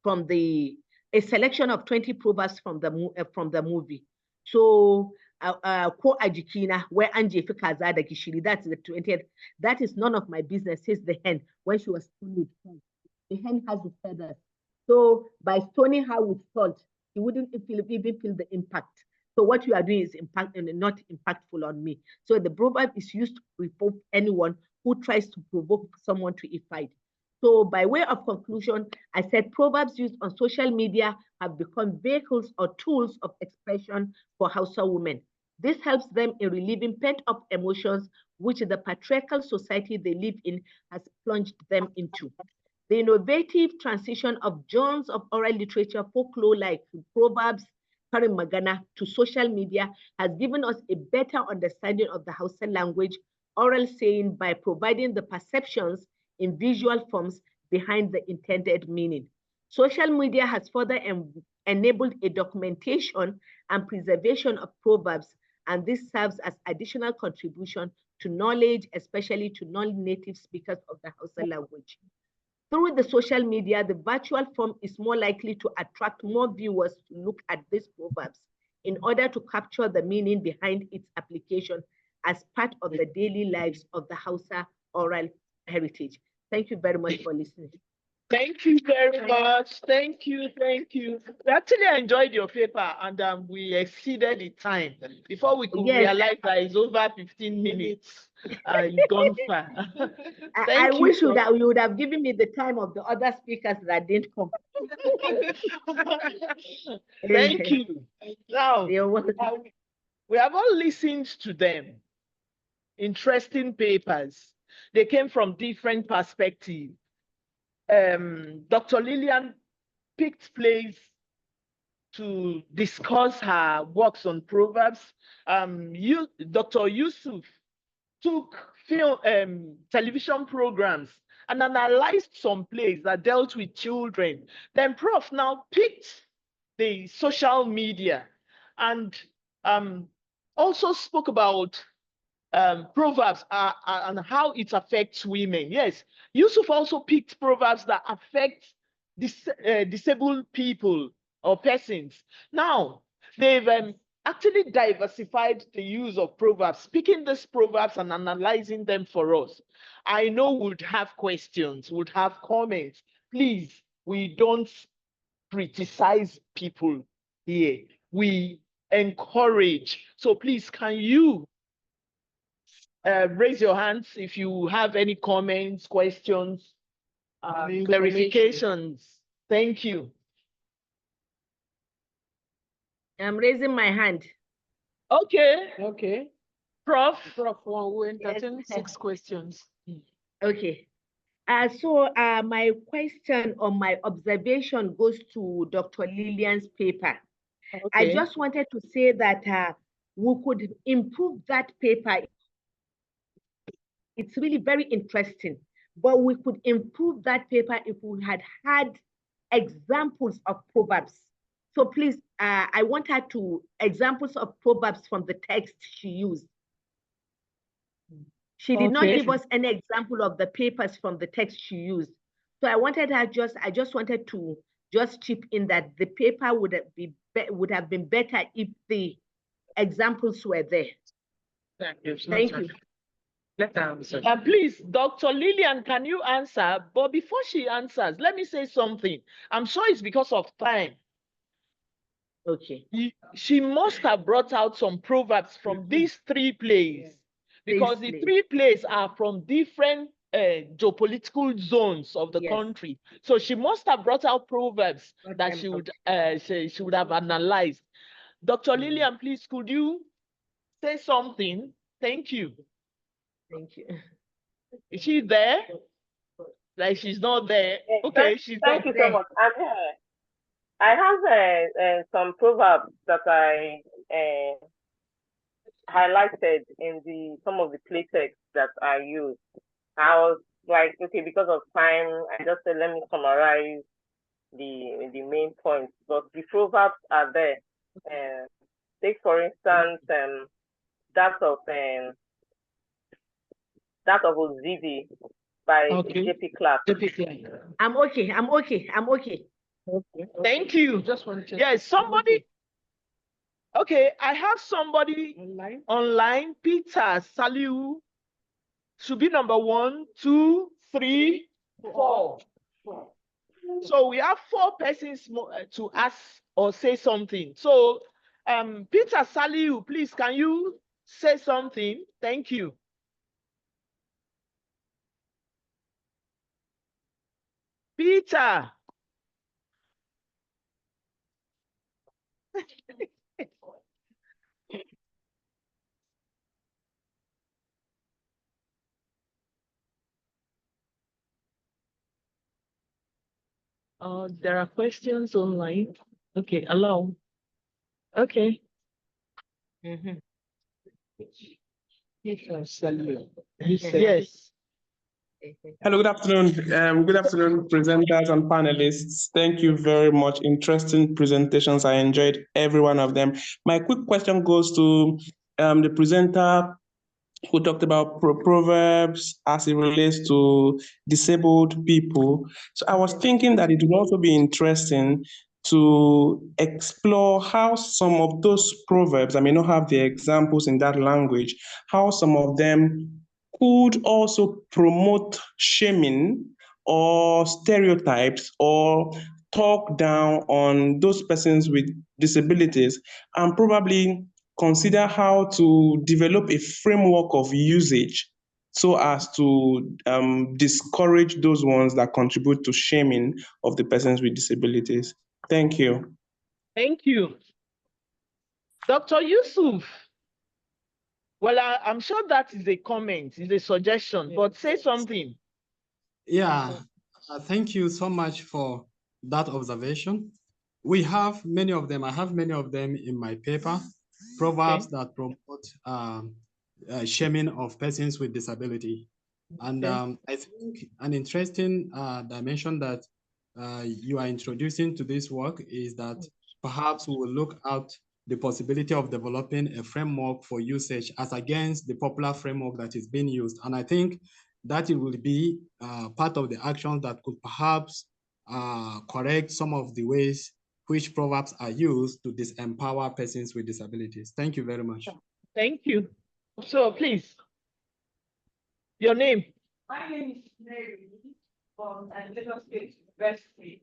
from a selection of 20 proverbs from the movie. So ko a jikina where an jefi kaza da gishiri, that's the 20th. That is none of my business, says the hen when she was stoned with salt. The hen has the feathers. So by stoning her with salt, she wouldn't even feel the impact. So what you are doing is not impactful on me. So the proverb is used to revoke anyone who tries to provoke someone to a fight. So by way of conclusion, I said proverbs used on social media have become vehicles or tools of expression for Hausa women. This helps them in relieving pent-up emotions, which the patriarchal society they live in has plunged them into. The innovative transition of genres of oral literature, folklore like proverbs, karin magana, to social media has given us a better understanding of the Hausa language, oral saying, by providing the perceptions in visual forms behind the intended meaning. Social media has further enabled a documentation and preservation of proverbs, and this serves as additional contribution to knowledge, especially to non-native speakers of the Hausa language. Through the social media, the virtual form is more likely to attract more viewers to look at these proverbs in order to capture the meaning behind its application as part of the daily lives of the Hausa oral heritage. Thank you very much for listening. Thank you very much. Thank you. Thank you. We actually enjoyed your paper, and we exceeded the time. Before we could realize that it's over 15 minutes. You've gone far. I wish you would have given me the time of the other speakers that didn't come. Thank you. Now, we have all listened to them. Interesting papers. They came from different perspectives. Dr. Lillian picked place to discuss her works on Proverbs. Dr. Yusuf took television programs and analyzed some plays that dealt with children. Then Prof now picked the social media and also spoke about Proverbs and how it affects women. Yes, Yusuf also picked Proverbs that affect disabled people or persons. Now, they've actually diversified the use of proverbs, picking these proverbs and analyzing them for us. I know would have questions, would have comments. Please, we don't criticize people here. We encourage. So please, can you raise your hands if you have any comments, questions, clarifications? Thank you. I'm raising my hand. Okay. Okay. Prof. Prof, one will entertain 6 questions. Okay. So my question or my observation goes to Dr. Lillian's paper. Okay. I just wanted to say that we could improve that paper. It's really very interesting, but we could improve that paper if we had examples of proverbs. So please, I want her to examples of proverbs from the text she used. She did not give us any example of the papers from the text she used. So I just wanted to just chip in that the paper would have been better if the examples were there. Thank you. Thank you. Let her answer. Please, Dr. Lillian, can you answer? But before she answers, let me say something. I'm sure it's because of time. Okay. She must have brought out some proverbs from these 3 plays, because the 3 plays are from different geopolitical zones of the country. So she must have brought out proverbs that she would have analyzed. Dr. Lillian, please, could you say something? Thank you. Thank you. Is she there? Like she's not there. Okay, she's Thank you so much. I'm here. I have some proverbs that I highlighted in some of the play texts that I use. I was like, okay, because of time, I just said let me summarize the main points. But the proverbs are there. Take for instance that of Ozizi by J.P. Clark. I'm okay. Okay. Thank you. Just want to check. Yes, somebody. Okay, I have somebody online. Peter Saliu should be number 1, 2, 3, 4. So we have 4 persons to ask or say something. So, Peter Saliu, please, can you say something? Thank you. Peter. There are questions online. Okay, allow. Okay. Yes. Hello, good afternoon. Good afternoon, presenters and panelists. Thank you very much. Interesting presentations. I enjoyed every one of them. My quick question goes to the presenter who talked about Proverbs as it relates to disabled people. So I was thinking that it would also be interesting to explore how some of those Proverbs, I may not have the examples in that language, how some of them could also promote shaming or stereotypes or talk down on those persons with disabilities, and probably consider how to develop a framework of usage so as to discourage those ones that contribute to shaming of the persons with disabilities. Thank you. Thank you. Dr. Yusuf. Well, I'm sure that is a comment, is a suggestion, but say something. Yeah, thank you so much for that observation. We have many of them. I have many of them in my paper, proverbs that promote shaming of persons with disability. And I think an interesting dimension that you are introducing to this work is that perhaps we will look at the possibility of developing a framework for usage as against the popular framework that is being used. And I think that it will be part of the actions that could perhaps correct some of the ways which proverbs are used to disempower persons with disabilities. Thank you very much. Thank you. So please, your name. My name is Mary from Lagos State University.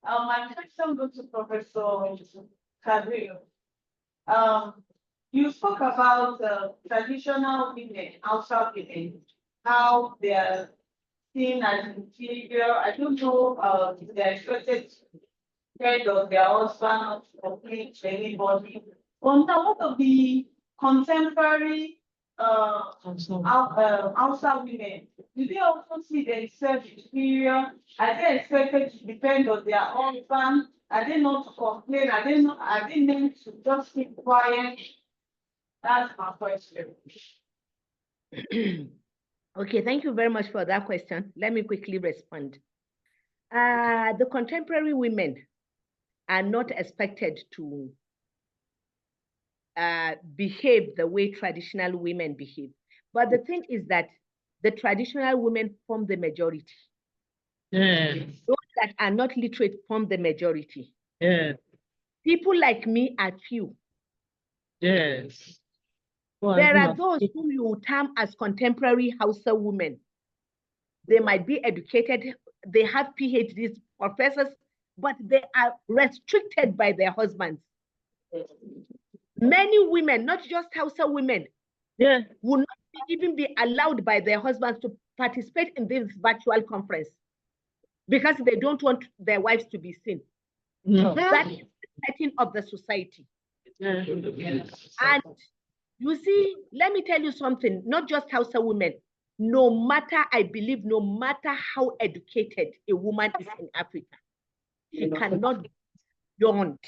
My question goes to Professor Cabrillo. You spoke about traditional women, outside women, how they are seen as inferior. I don't know if they are expected to head of their husband or please anybody. On top of the contemporary outside women, do they also see themselves inferior? Are they expected to depend on their husband? Are they not to complain? Are they meant to just keep quiet? That's my question. Okay, thank you very much for that question. Let me quickly respond. The contemporary women are not expected to behave the way traditional women behave. But the thing is that the traditional women form the majority. Yeah. Those that are not literate form the majority. Yeah. People like me are few. Yes. There are those whom you term as contemporary Hausa women. They might be educated, they have PhDs, professors, but they are restricted by their husbands. Many women, not just Hausa women, will not even be allowed by their husbands to participate in this virtual conference because they don't want their wives to be seen. That is the setting of the society. And you see, let me tell you something, not just Hausa women, no matter, I believe, no matter how educated a woman is in Africa, she cannot go beyond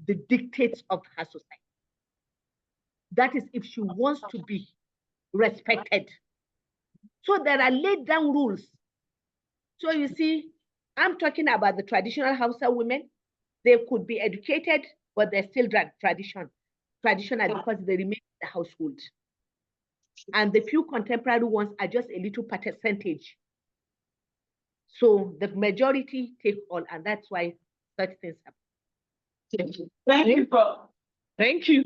the dictates of her society. That is if she wants to be respected. So there are laid down rules. So you see, I'm talking about the traditional Hausa women. They could be educated, but they're still traditional because they remain in the household. And the few contemporary ones are just a little percentage. So the majority take all, and that's why such things happen. Thank you, Prof. Thank you.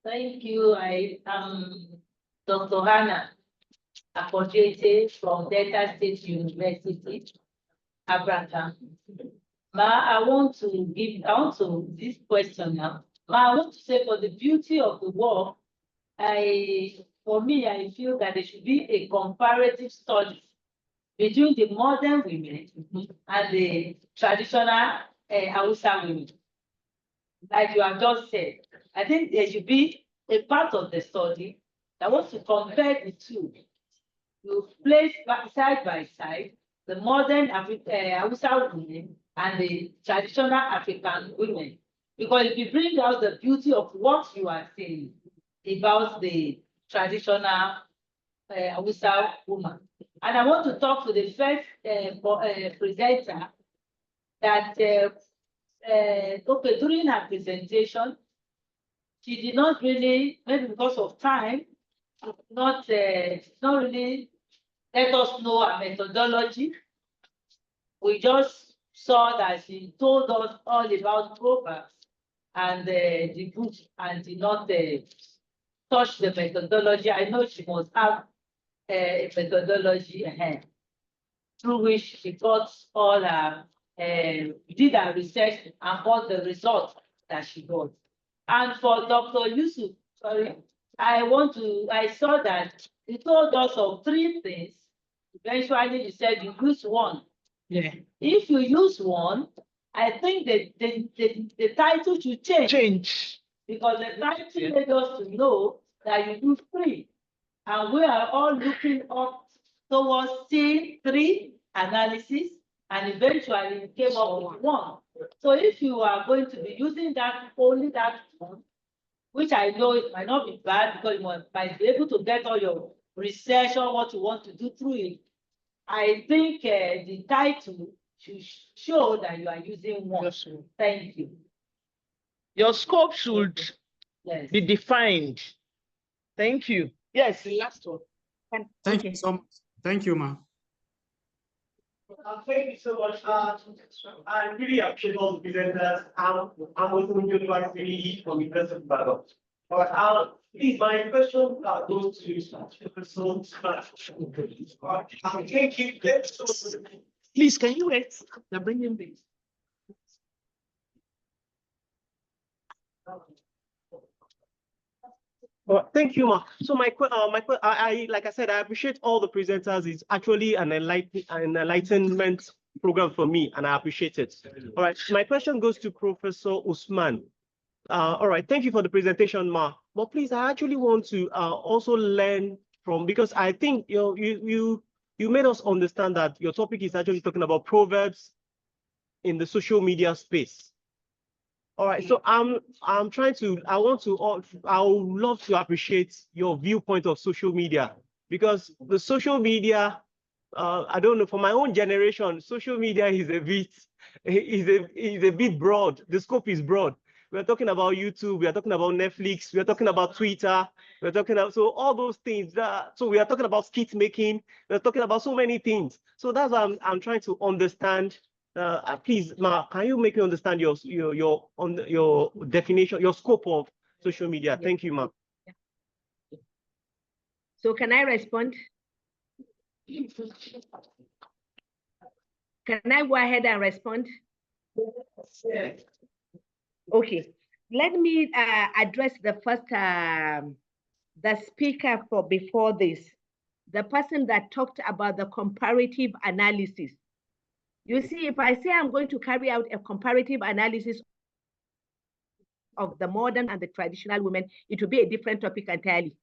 Thank you. I am Dr. Hannah Akojete from Delta State University, Abraham. I want to this question now. I want to say for the beauty of the work, for me, I feel that there should be a comparative study between the modern women and the traditional Hausa women. Like you have just said, I think there should be a part of the study that wants to compare the two. You place side by side the modern Hausa women and the traditional African women. Because if you bring out the beauty of what you are saying about the traditional Hausa woman. And I want to talk to the first presenter that okay, during her presentation, she did not really, maybe because of time, not really let us know her methodology. We just saw that she told us all about Proverbs and the book and did not touch the methodology. I know she must have a methodology through which she got all her, did her research and got the results that she got. And for Dr. Yusuf, I saw that he told us of 3 things. Eventually, he said you use one. Yeah. If you use one, I think the title should change. Because the title made us to know that you do 3. And we are all looking up towards C3 analysis, and eventually it came up with 1. So if you are going to be using that, only that one, which I know it might not be bad because you might be able to get all your research on what you want to do through it, I think the title should show that you are using 1. Yes, thank you. Your scope should be defined. Thank you. Yes, the last one. Thank you so much. Thank you, ma. Thank you so much. I really appreciate all the presenters. I'm with the University from University of Badon. But please, my question goes to Professor Smart. Thank you. Please, can you wait? They're bringing this. Thank you, Ma. So like I said, I appreciate all the presenters. It's actually an enlightenment program for me, and I appreciate it. All right, my question goes to Professor Usman. All right, thank you for the presentation, Ma. But please, I actually want to also learn from, because I think you made us understand that your topic is actually talking about proverbs in the social media space. All right, so I would love to appreciate your viewpoint of social media, because the social media, I don't know, for my own generation, social media is a bit broad. The scope is broad. We're talking about YouTube, we are talking about Netflix, we are talking about Twitter, we're talking about, so all those things. So we are talking about skit making, we're talking about so many things. So that's why I'm trying to understand. Please, Ma, can you make me understand your definition, your scope of social media? Thank you, Ma. So can I respond? Can I go ahead and respond? Yes. Okay, let me address the first, the speaker for before this, the person that talked about the comparative analysis. You see, if I say I'm going to carry out a comparative analysis of the modern and the traditional women, it will be a different topic entirely.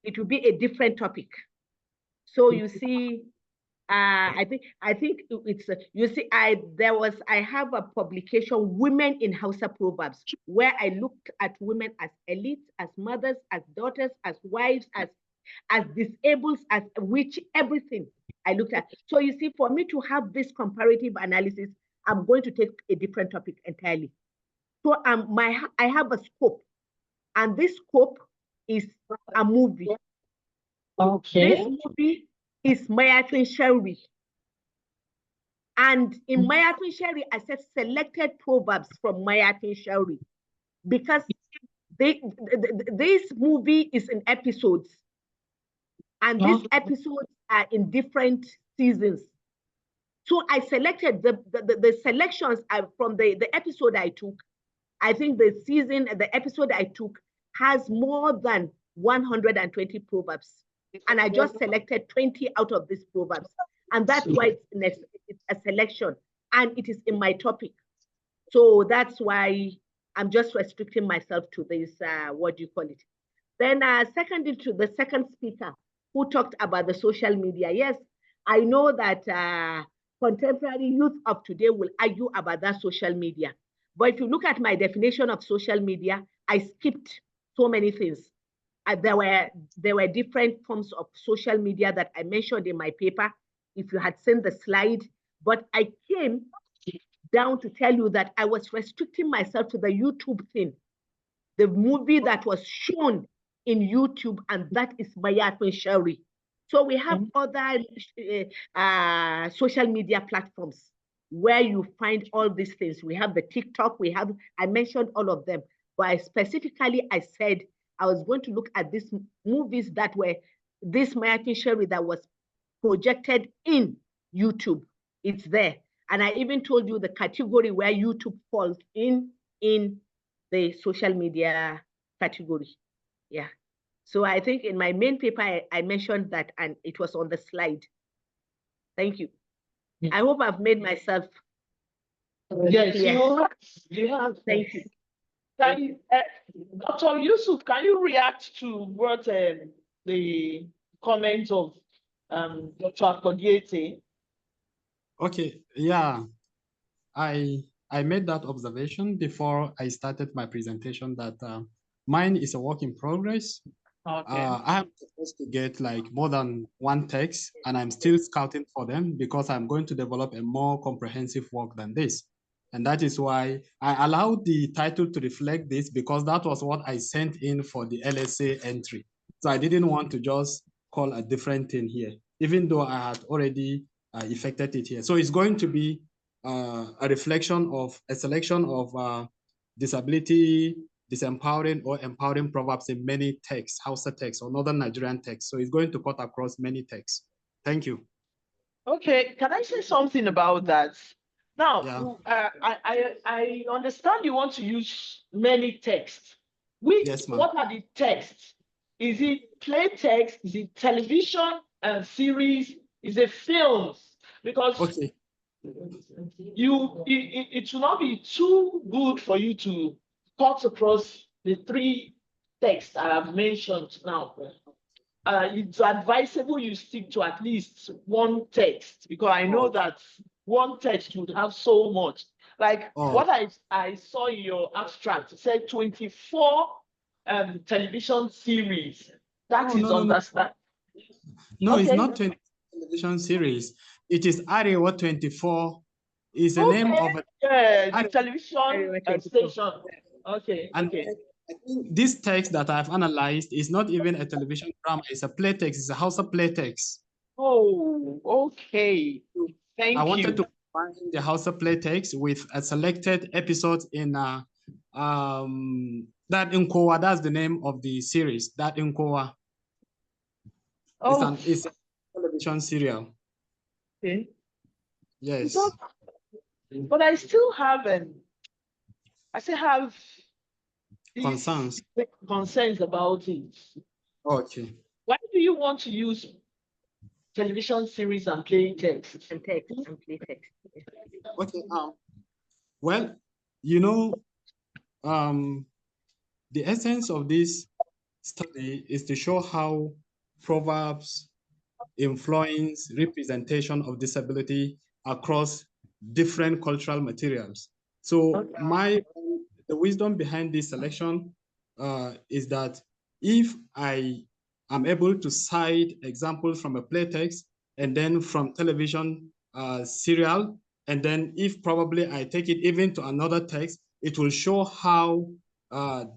It will be a different topic. So you see, I think it's you see, I have a publication, Women in Hausa Proverbs, where I looked at women as elites, as mothers, as daughters, as wives, as disabled, as which everything I looked at. So you see, for me to have this comparative analysis, I'm going to take a different topic entirely. So I have a scope, and this scope is a movie. Okay. This movie is Mayatun Sherry. And in Mayatun Sherry, I said selected proverbs from Mayatun Sherry, because this movie is in episodes, and these episodes are in different seasons. So I selected the selections from the episode I took. I think the episode I took has more than 120 proverbs. And I just selected 20 out of these proverbs. And that's why it's a selection, and it is in my topic. So that's why I'm just restricting myself to this, what do you call it? Then secondly, to the second speaker who talked about the social media. Yes, I know that contemporary youth of today will argue about that social media. But if you look at my definition of social media, I skipped so many things. There were different forms of social media that I mentioned in my paper, if you had seen the slide. But I came down to tell you that I was restricting myself to the YouTube thing, the movie that was shown in YouTube, and that is Mayatun Sherry. So we have other social media platforms where you find all these things. We have the TikTok, I mentioned all of them, but specifically I said I was going to look at these movies that were this Mayatun Sherry that was projected in YouTube. It's there. And I even told you the category where YouTube falls in the social media category. Yeah. So I think in my main paper, I mentioned that, and it was on the slide. Thank you. Yeah. I hope I've made myself yes, clear. You have. Thank you. Dr. Yusuf, can you react to what the comment of Dr. Akodiete? Okay, yeah, I made that observation before I started my presentation that mine is a work in progress. Okay. I am supposed to get like more than one text, and I'm still scouting for them because I'm going to develop a more comprehensive work than this. And that is why I allowed the title to reflect this, because that was what I sent in for the LSA entry. So I didn't want to just call a different thing here. even though I had already effected it here. So it's going to be a reflection of a selection of disability, disempowering or empowering proverbs in many texts, Hausa texts or Northern Nigerian texts. So it's going to cut across many texts. Thank you. Okay, can I say something about that? Now, yeah. I understand you want to use many texts. Yes, ma'am. What are the texts? Is it play text? Is it television and series? Is it films? Because okay. It will not be too good for you to cut across the three texts I have mentioned now. It's advisable you stick to at least one text, because I know that one text would have so much. Like what I saw in your abstract, it said 24 television series. That is understand. No, it's not 20 television series. It is Arewa 24. Is the name of the television station. Okay. And I think this text that I've analyzed is not even a television drama, it's a play text, it's a Hausa play text. Oh, okay. Thank you. I wanted to combine the Hausa play text with a selected episode in That Nkowa, that's the name of the series, That Nkowa. It's a television serial. Okay. Yes. But I still have concerns about it. Okay. Why do you want to use television series and play text? And text and play text. Okay. Well, you know, the essence of this study is to show how proverbs influence representation of disability across different cultural materials. So the wisdom behind this selection is that if I am able to cite examples from a play text and then from television serial, and then if probably I take it even to another text, it will show how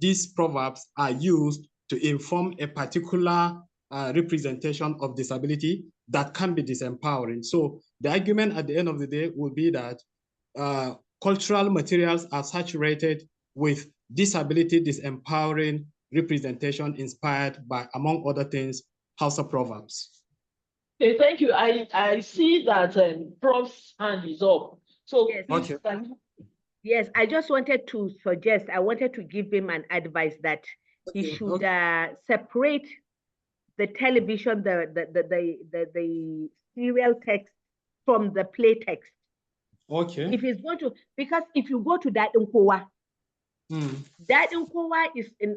these proverbs are used to inform a particular representation of disability that can be disempowering. So the argument at the end of the day will be that cultural materials are saturated with disability disempowering representation inspired by, among other things, Hausa proverbs. Okay, thank you. I see that Prof's hand is up. So yes. Okay. Yes, I just wanted to suggest, I wanted to give him an advice that he should separate the television, the serial text from the play text. Okay. If he's going to, because if you go to that Nkowa, that Nkowa is in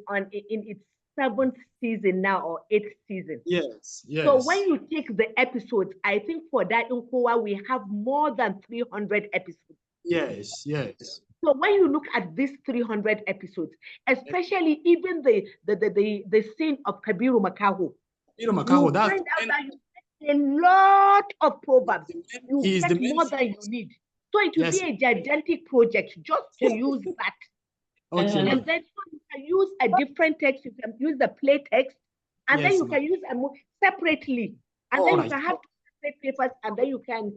its 7th season now, or 8th season. Yes, yes. So when you take the episodes, I think for that Nkowa, we have more than 300 episodes. Yes, yes. So when you look at these 300 episodes, especially even the scene of Kabiru Makaho, you find out that you get a lot of proverbs. You get more than you need. So it will be a gigantic project just to use that. Okay. And then you can use a different text. You can use the play text, and then you can use a separately. And then you can have separate papers, and then you can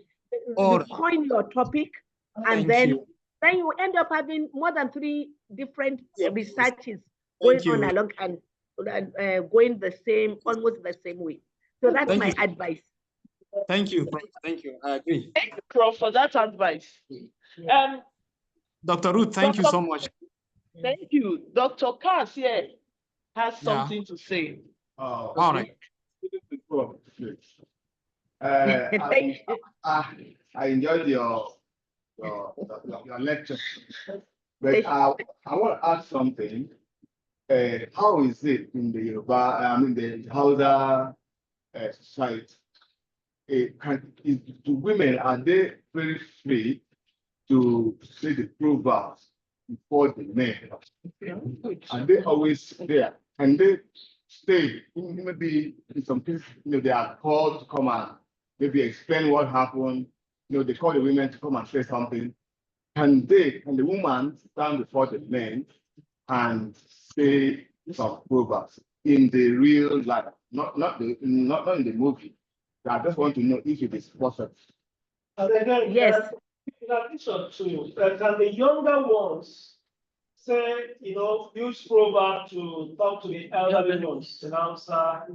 coin your topic, and then you end up having more than 3 different researches going on along and going almost the same way. So that's my advice. Thank you, Prof. Thank you. I agree. Thank you, Prof, for that advice. Dr. Ruth, thank you so much. Thank you. Dr. Cass here has something to say. All right. I enjoyed your lecture, but I want to ask something. How is it in the Yoruba, the Hausa society? Do women, are they very free to say the proverbs before the men? And they always there, and they stay. Maybe in some cases, they are called to come and maybe explain what happened. They call the women to come and say something. And the woman stand before the men and say some proverbs in the real life, not in the movie. I just want to know if it is possible. And again, Yes. in addition to, can the younger ones say, use proverb to talk to the elderly ones in Hausa,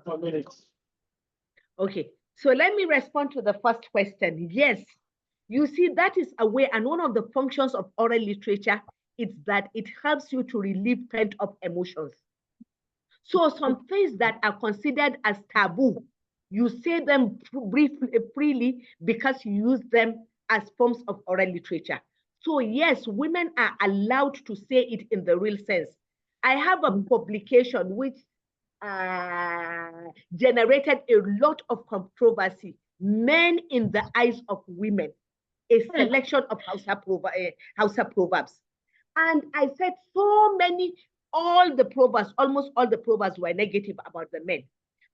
community? Okay, so let me respond to the first question. Yes, you see, that is a way, and one of the functions of oral literature is that it helps you to relieve pent-up emotions. So some things that are considered as taboo, you say them freely because you use them as forms of oral literature. So yes, women are allowed to say it in the real sense. I have a publication which generated a lot of controversy. Men in the eyes of women, a selection of Hausa Proverbs. And I said almost all the proverbs were negative about the men.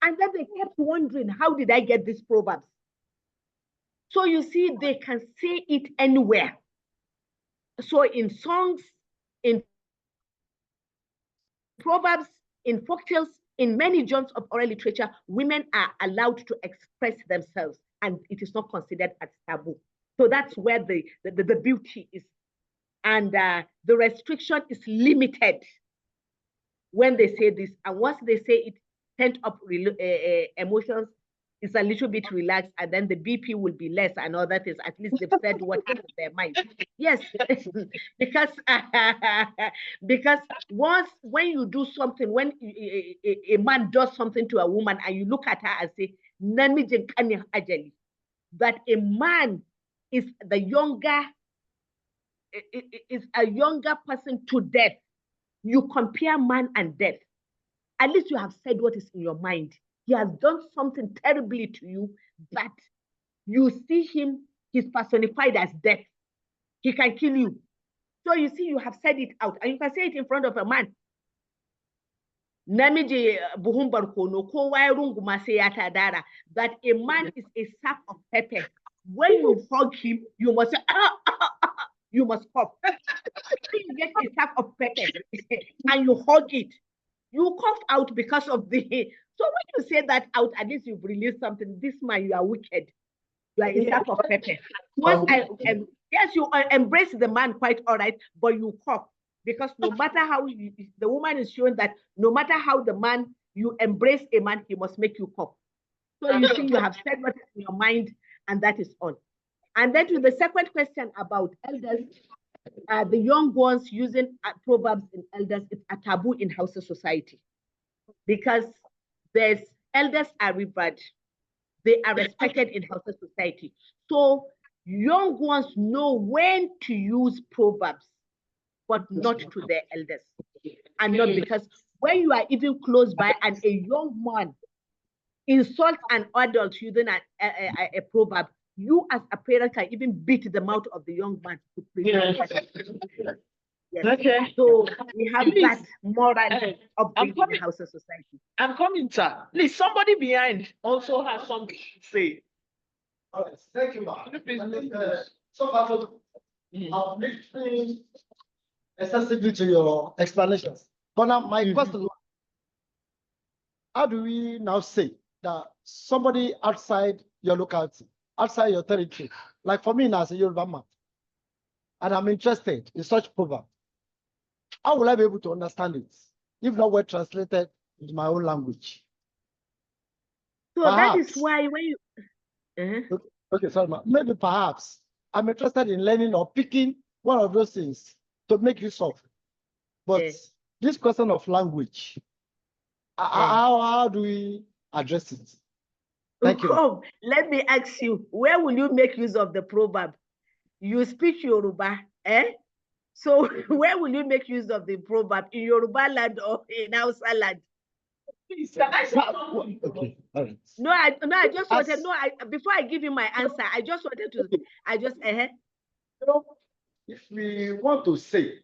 And then they kept wondering, how did I get these proverbs? So you see, they can say it anywhere. So in songs, in proverbs, in folktales, in many genres of oral literature, women are allowed to express themselves, and it is not considered as taboo. So that's where the beauty is. And the restriction is limited when they say this. And once they say it, pent up emotions is a little bit relaxed, and then the BP will be less and all that is, at least they've said what is in their mind. Yes, because when you do something, when a man does something to a woman and you look at her and say, that a man is a younger person to death. You compare man and death. At least you have said what is in your mind. He has done something terribly to you that you see him, he's personified as death. He can kill you. So you see, you have said it out, and you can say it in front of a man. That a man is a sack of pepper. When you hug him, you must say, you must cough. When you get a sack of pepper and you hug it, you cough out because of the. So when you say that out, at least you've released something. This man, you are wicked. You are a sack of pepper. Yes, you embrace the man quite all right, but you cough because no matter how the woman is showing that no matter how the man you embrace a man, he must make you cough. So you see, you have said what is in your mind, and that is all. And then to the second question about elders. The young ones using proverbs in elders, it's a taboo in Hausa society because there's elders are revered, they are respected in Hausa society. So young ones know when to use proverbs, but not to their elders. And not because when you are even close by and a young man insults an adult using a proverb, you as a parent can even beat the mouth of the young man to prevent Yes. Okay. So we have that moral upbringing in Hausa society. I'm coming, sir. Please, somebody behind also has something to say. All right. Thank you, Mark. So far, I'm listening excessively to your explanations. But now my question is, how do we now say that somebody outside your locality, outside your territory, like for me now as a Yoruba man, and I'm interested in such proverb, how will I be able to understand it if not well translated into my own language? So perhaps, that is why when you okay, sorry, maybe perhaps I'm interested in learning or picking one of those things to make use of. But this question of language, how do we address it? Thank you. Oh, let me ask you, where will you make use of the proverb? You speak Yoruba, eh? So where will you make use of the proverb? In Yoruba land or in Hausa land? Okay. All right. No, I just wanted, before I give you my answer, I just wanted to, You know, if we want to say,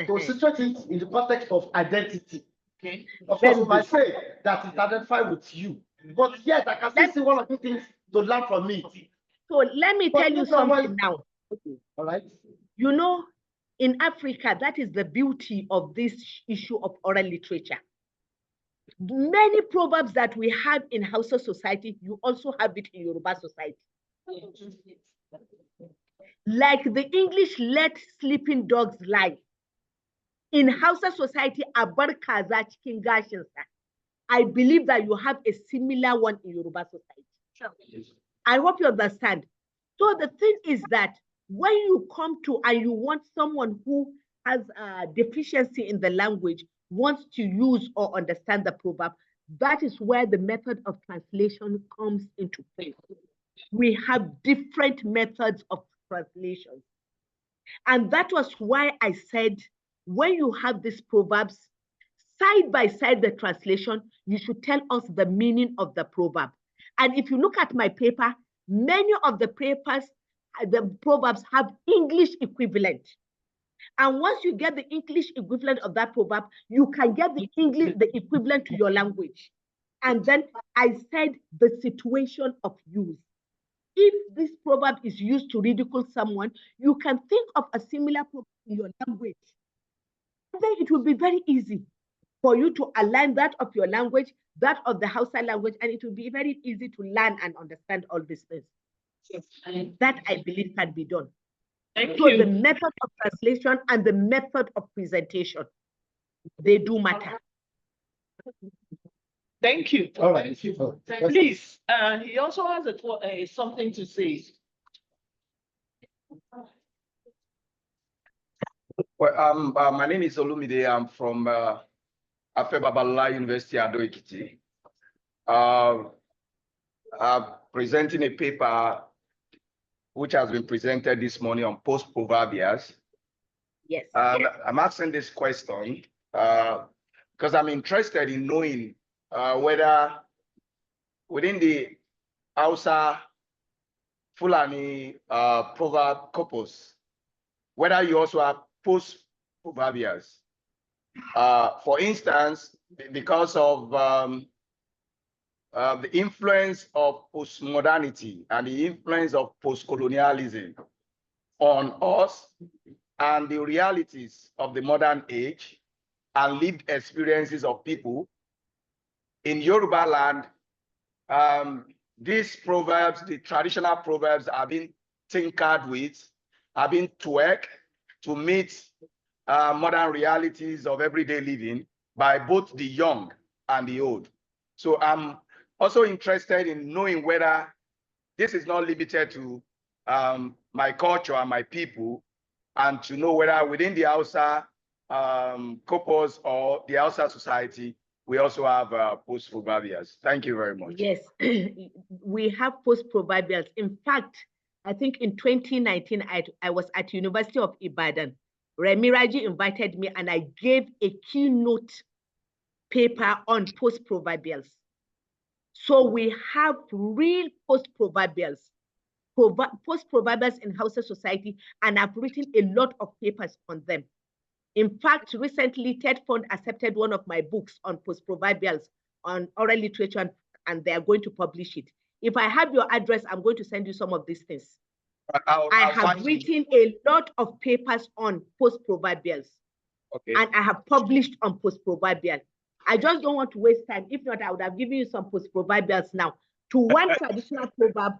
to situate it in the context of identity, okay, of course, we might say that it identifies with you, but yet I can still see one or two things to learn from it. So let me tell you something now. Okay. All right. You know, in Africa, that is the beauty of this issue of oral literature. Many proverbs that we have in Hausa society, you also have it in Yoruba society. Like the English, let sleeping dogs lie. In Hausa society, abar kaza cikin gashinsa. I believe that you have a similar one in Yoruba society. I hope you understand. So the thing is that when you come to and you want someone who has a deficiency in the language, wants to use or understand the proverb, that is where the method of translation comes into play. We have different methods of translation. And that was why I said, when you have these proverbs, side by side the translation, you should tell us the meaning of the proverb. And if you look at my paper, many of the papers, the proverbs have English equivalent. And once you get the English equivalent of that proverb, you can get the equivalent to your language. And then I said the situation of use. If this proverb is used to ridicule someone, you can think of a similar proverb in your language. And then it will be very easy for you to align that of your language, that of the Hausa language, and it will be very easy to learn and understand all these things. And that I believe can be done. So the method of translation and the method of presentation, they do matter. Thank you. All right. Please, he also has something to say. Well, my name is Olumide. I'm from Afe Babalola University, Ado Ekiti. I'm presenting a paper which has been presented this morning on post-proverbials. Yes. And I'm asking this question because I'm interested in knowing whether within the Hausa Fulani proverb corpus, whether you also have post-proverbials. For instance, because of the influence of postmodernity and the influence of post-colonialism on us and the realities of the modern age and lived experiences of people in Yoruba land, these proverbs, the traditional proverbs, have been tinkered with, have been tweaked to meet modern realities of everyday living by both the young and the old. So I'm also interested in knowing whether this is not limited to my culture and my people, and to know whether within the Hausa corpus or the Hausa society, we also have post-proverbials. Thank you very much. Yes, we have post-proverbials. In fact, I think in 2019, I was at University of Ibadan. Remiraji invited me and I gave a keynote paper on post-proverbials. So we have real post-proverbials, post-proverbials in Hausa society, and I've written a lot of papers on them. In fact, recently, TED Fund accepted one of my books on post-proverbials on oral literature, and they are going to publish it. If I have your address, I'm going to send you some of these things. I have written a lot of papers on post-proverbials, and I have published on post-proverbial. I just don't want to waste time. If not, I would have given you some post-proverbials now. To one traditional proverb,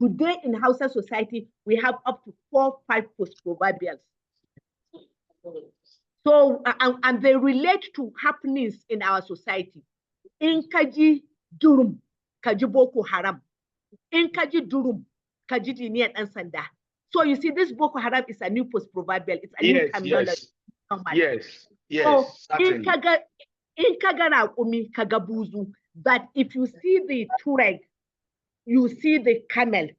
today in Hausa society, we have up to 4 or 5 post-proverbials. So, and they relate to happenings in our society. In kaji durum, kaji Boko Haram. In kaji durum, kaji diniyan and sanda. So you see, this Boko Haram is a new post-proverbial. It's a new terminology. Yes. So in kaga raƙumi, kaga buzu, that if you see the tureg, you see the camel.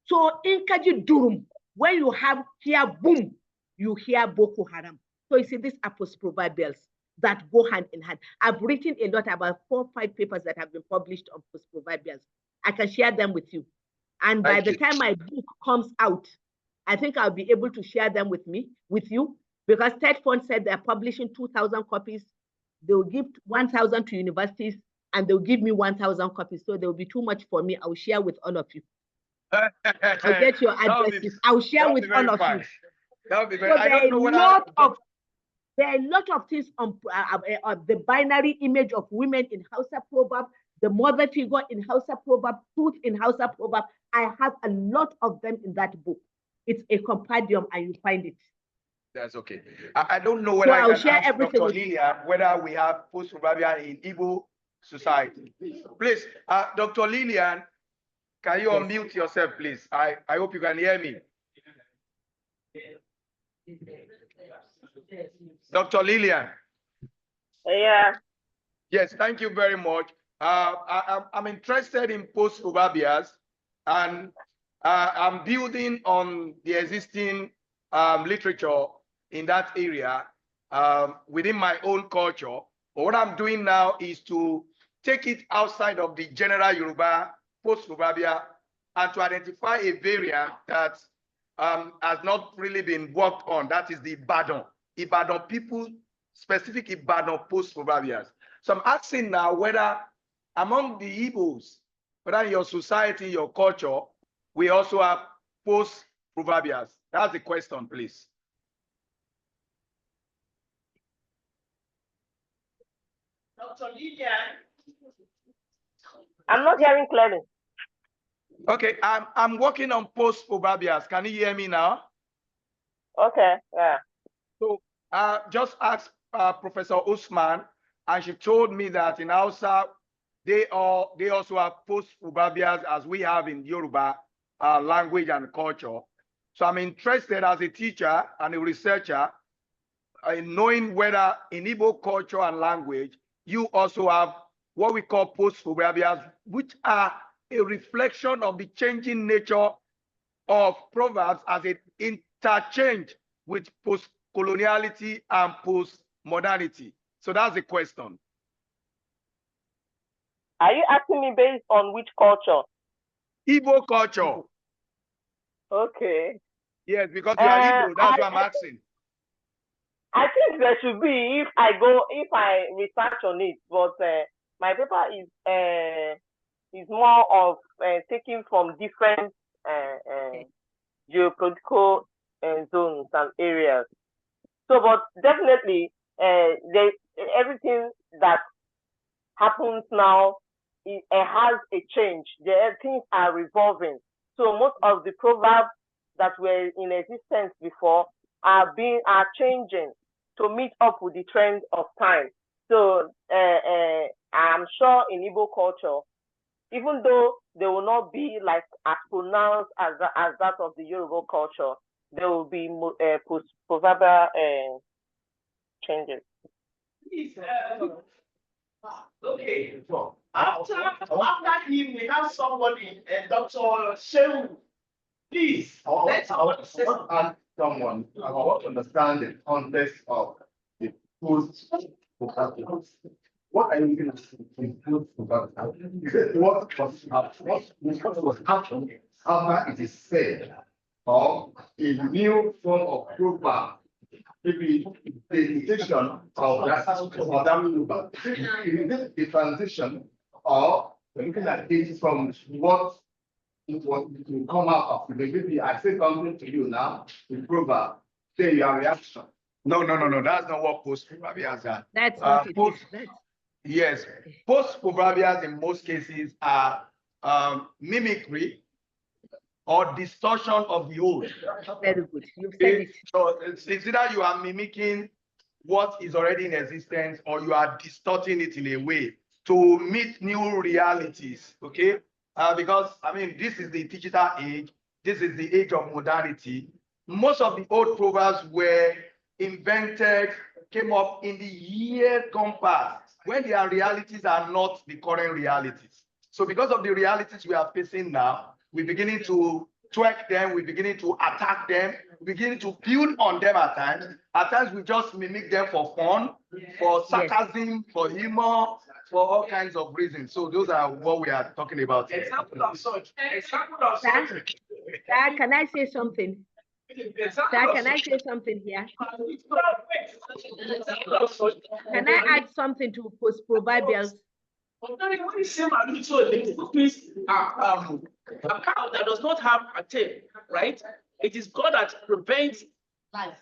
So in kaji durum, when you have here boom, you hear Boko Haram. So you see, these are post-proverbials that go hand in hand. I've written a lot, about 4 or 5 papers that have been published on post-proverbials. I can share them with you. And by the time my book comes out, I think I'll be able to share them with you, because TED Fund said they're publishing 2,000 copies. They'll give 1,000 to universities, and they'll give me 1,000 copies. So there will be too much for me. I'll share with all of you. I'll get your addresses. I'll share with all of you. That would be So there are a lot of There are a lot of things on the binary image of women in Hausa Proverb, the mother figure in Hausa Proverb, truth in Hausa Proverb. I have a lot of them in that book. It's a compendium and you find it. That's okay. I don't know whether So I I'll can share ask everything Dr. with Lillian whether we have post-proverbial in Igbo society. Please, Dr. Lillian, can you unmute yourself, please? I hope you can hear me. Dr. Lillian. Yeah. Yes, thank you very much. I'm interested in post-proverbials, and I'm building on the existing literature in that area within my own culture. But what I'm doing now is to take it outside of the general Yoruba post-proverbial and to identify a variant that has not really been worked on. That is the Ibadan people, specific Ibadan post-proverbials. So I'm asking now whether among the Igbos, whether in your society, your culture, we also have post-proverbials. That's the question, please. Dr. Lillian. I'm not hearing clearly. Okay, I'm working on post-proverbials. Can you hear me now? Okay, yeah. So just ask Professor Usman, and she told me that in Hausa, they also have post-proverbials as we have in Yoruba language and culture. So I'm interested as a teacher and a researcher in knowing whether in Igbo culture and language, you also have what we call post-proverbials, which are a reflection of the changing nature of proverbs as it interchange with post-coloniality and post-modernity. So that's the question. Are you asking me based on which culture? Igbo culture. Okay. Yes, because you are Igbo, that's what I'm asking. I think there should be if I research on it, but my paper is more of taking from different geopolitical zones and areas. So, but definitely, everything that happens now, it has a change. Things are revolving. So most of the proverbs that were in existence before are changing to meet up with the trend of time. So I'm sure in Igbo culture, even though they will not be like as pronounced as that of the Yoruba culture, there will be proverbial changes. Okay. After him, we have somebody, Dr. Shehu. Please, let's ask someone. I want to understand the context of the post. What are you going to say? What was happening after it is said, or a new form of program, maybe the imitation of that program, the transition, or looking at it from what it will come out of. Maybe I say something to you now, the program, say your reaction. No. That's not what post-proverbials are. That's not it. Yes, post-proverbials in most cases are mimicry or distortion of the old. Very good. You've said it. So it's either you are mimicking what is already in existence or you are distorting it in a way to meet new realities, okay? Because, I mean, this is the digital age. This is the age of modernity. Most of the old proverbs were invented, came up in the year gone past, when their realities are not the current realities. So because of the realities we are facing now, we're beginning to twerk them, we're beginning to attack them, we're beginning to build on them at times. At times we just mimic them for fun, for sarcasm, for humor, for all kinds of reasons. So those are what we are talking about. Example of such. Sir, can I say something? Sir, can I say something here? Can I add something to post-proverbials? A cow that does not have a tail, right? It is God that prevents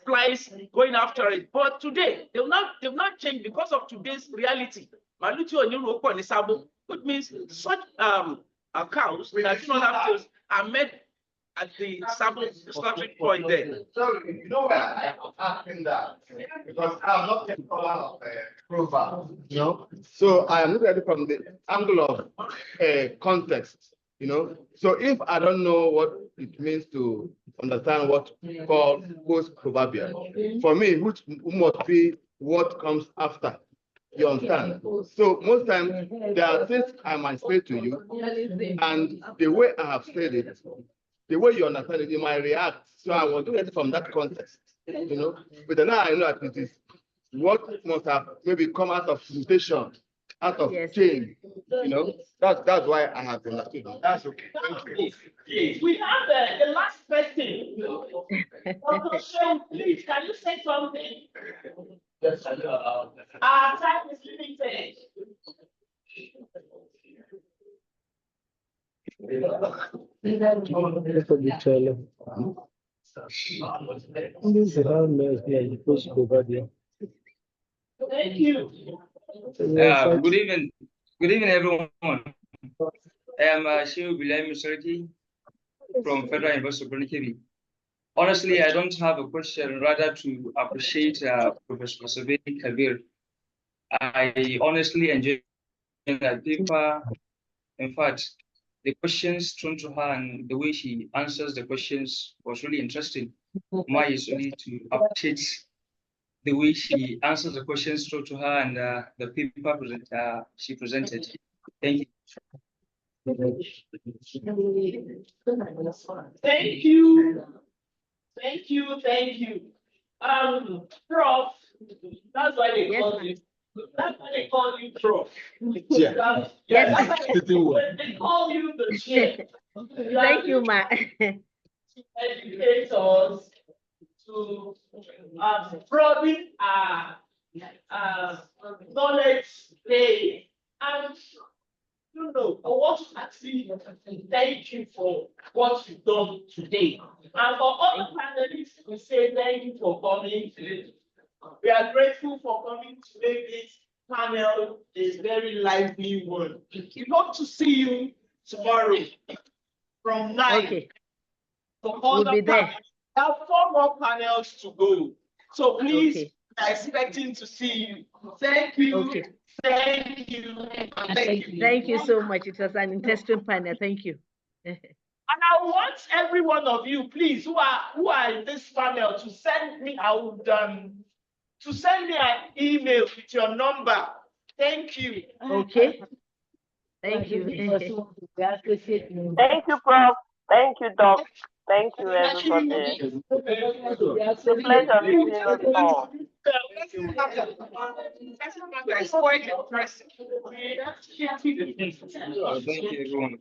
flies going after it. But today, they've not changed because of today's reality. Which means such cows that do not have to are made at the slaughtering point there. So you know where I was asking that because I'm not a scholar of Proverbs, you know. So I am looking at it from the angle of context, you know. So if I don't know what it means to understand what we call post-proverbial, for me, which must be what comes after. You understand? So most times there are things I might say to you, and the way I have said it, the way you understand it, you might react. So I want to get it from that context, you know. But then now I know that it is what must have maybe come out of mutation, out of change, you know. That's why I have understood it. That's okay. Thank you. We have the last question. Dr. Sean, please, can you say something? Yes, Our time is limited. Thank you. Good evening, everyone. I am Shehu Bilal Musarki from Federal University of Brunei. Honestly, I don't have a question, rather to appreciate Professor Sabine Kabir. I honestly enjoyed that paper. In fact, the questions thrown to her and the way she answers the questions was really interesting. My is really to appreciate the way she answers the questions thrown to her and the paper she presented. Thank you. Thank you. Thank you. Thank you. Prof, that's why they call you. That's why they call you Prof. Yeah. They call you the chair. Thank you, Ma. To educate us, to broaden our knowledge base. And you know, I want to actually thank you for what you've done today. And for all the panelists, we say thank you for coming today. We are grateful for coming to make this panel a very lively one. We hope to see you tomorrow from 9. Okay. We'll be there. We have 4 more panels to go. So please, we are expecting to see you. Thank you. Okay. Thank you. Thank you so much. It was an interesting panel. Thank you. And I want every one of you, please, who are in this panel, to send me to send me an email with your number. Thank you. Okay. Thank you. Thank you, Prof. Thank you, Doc. Thank you, everybody. It's a pleasure meeting us all. Thank you, everyone.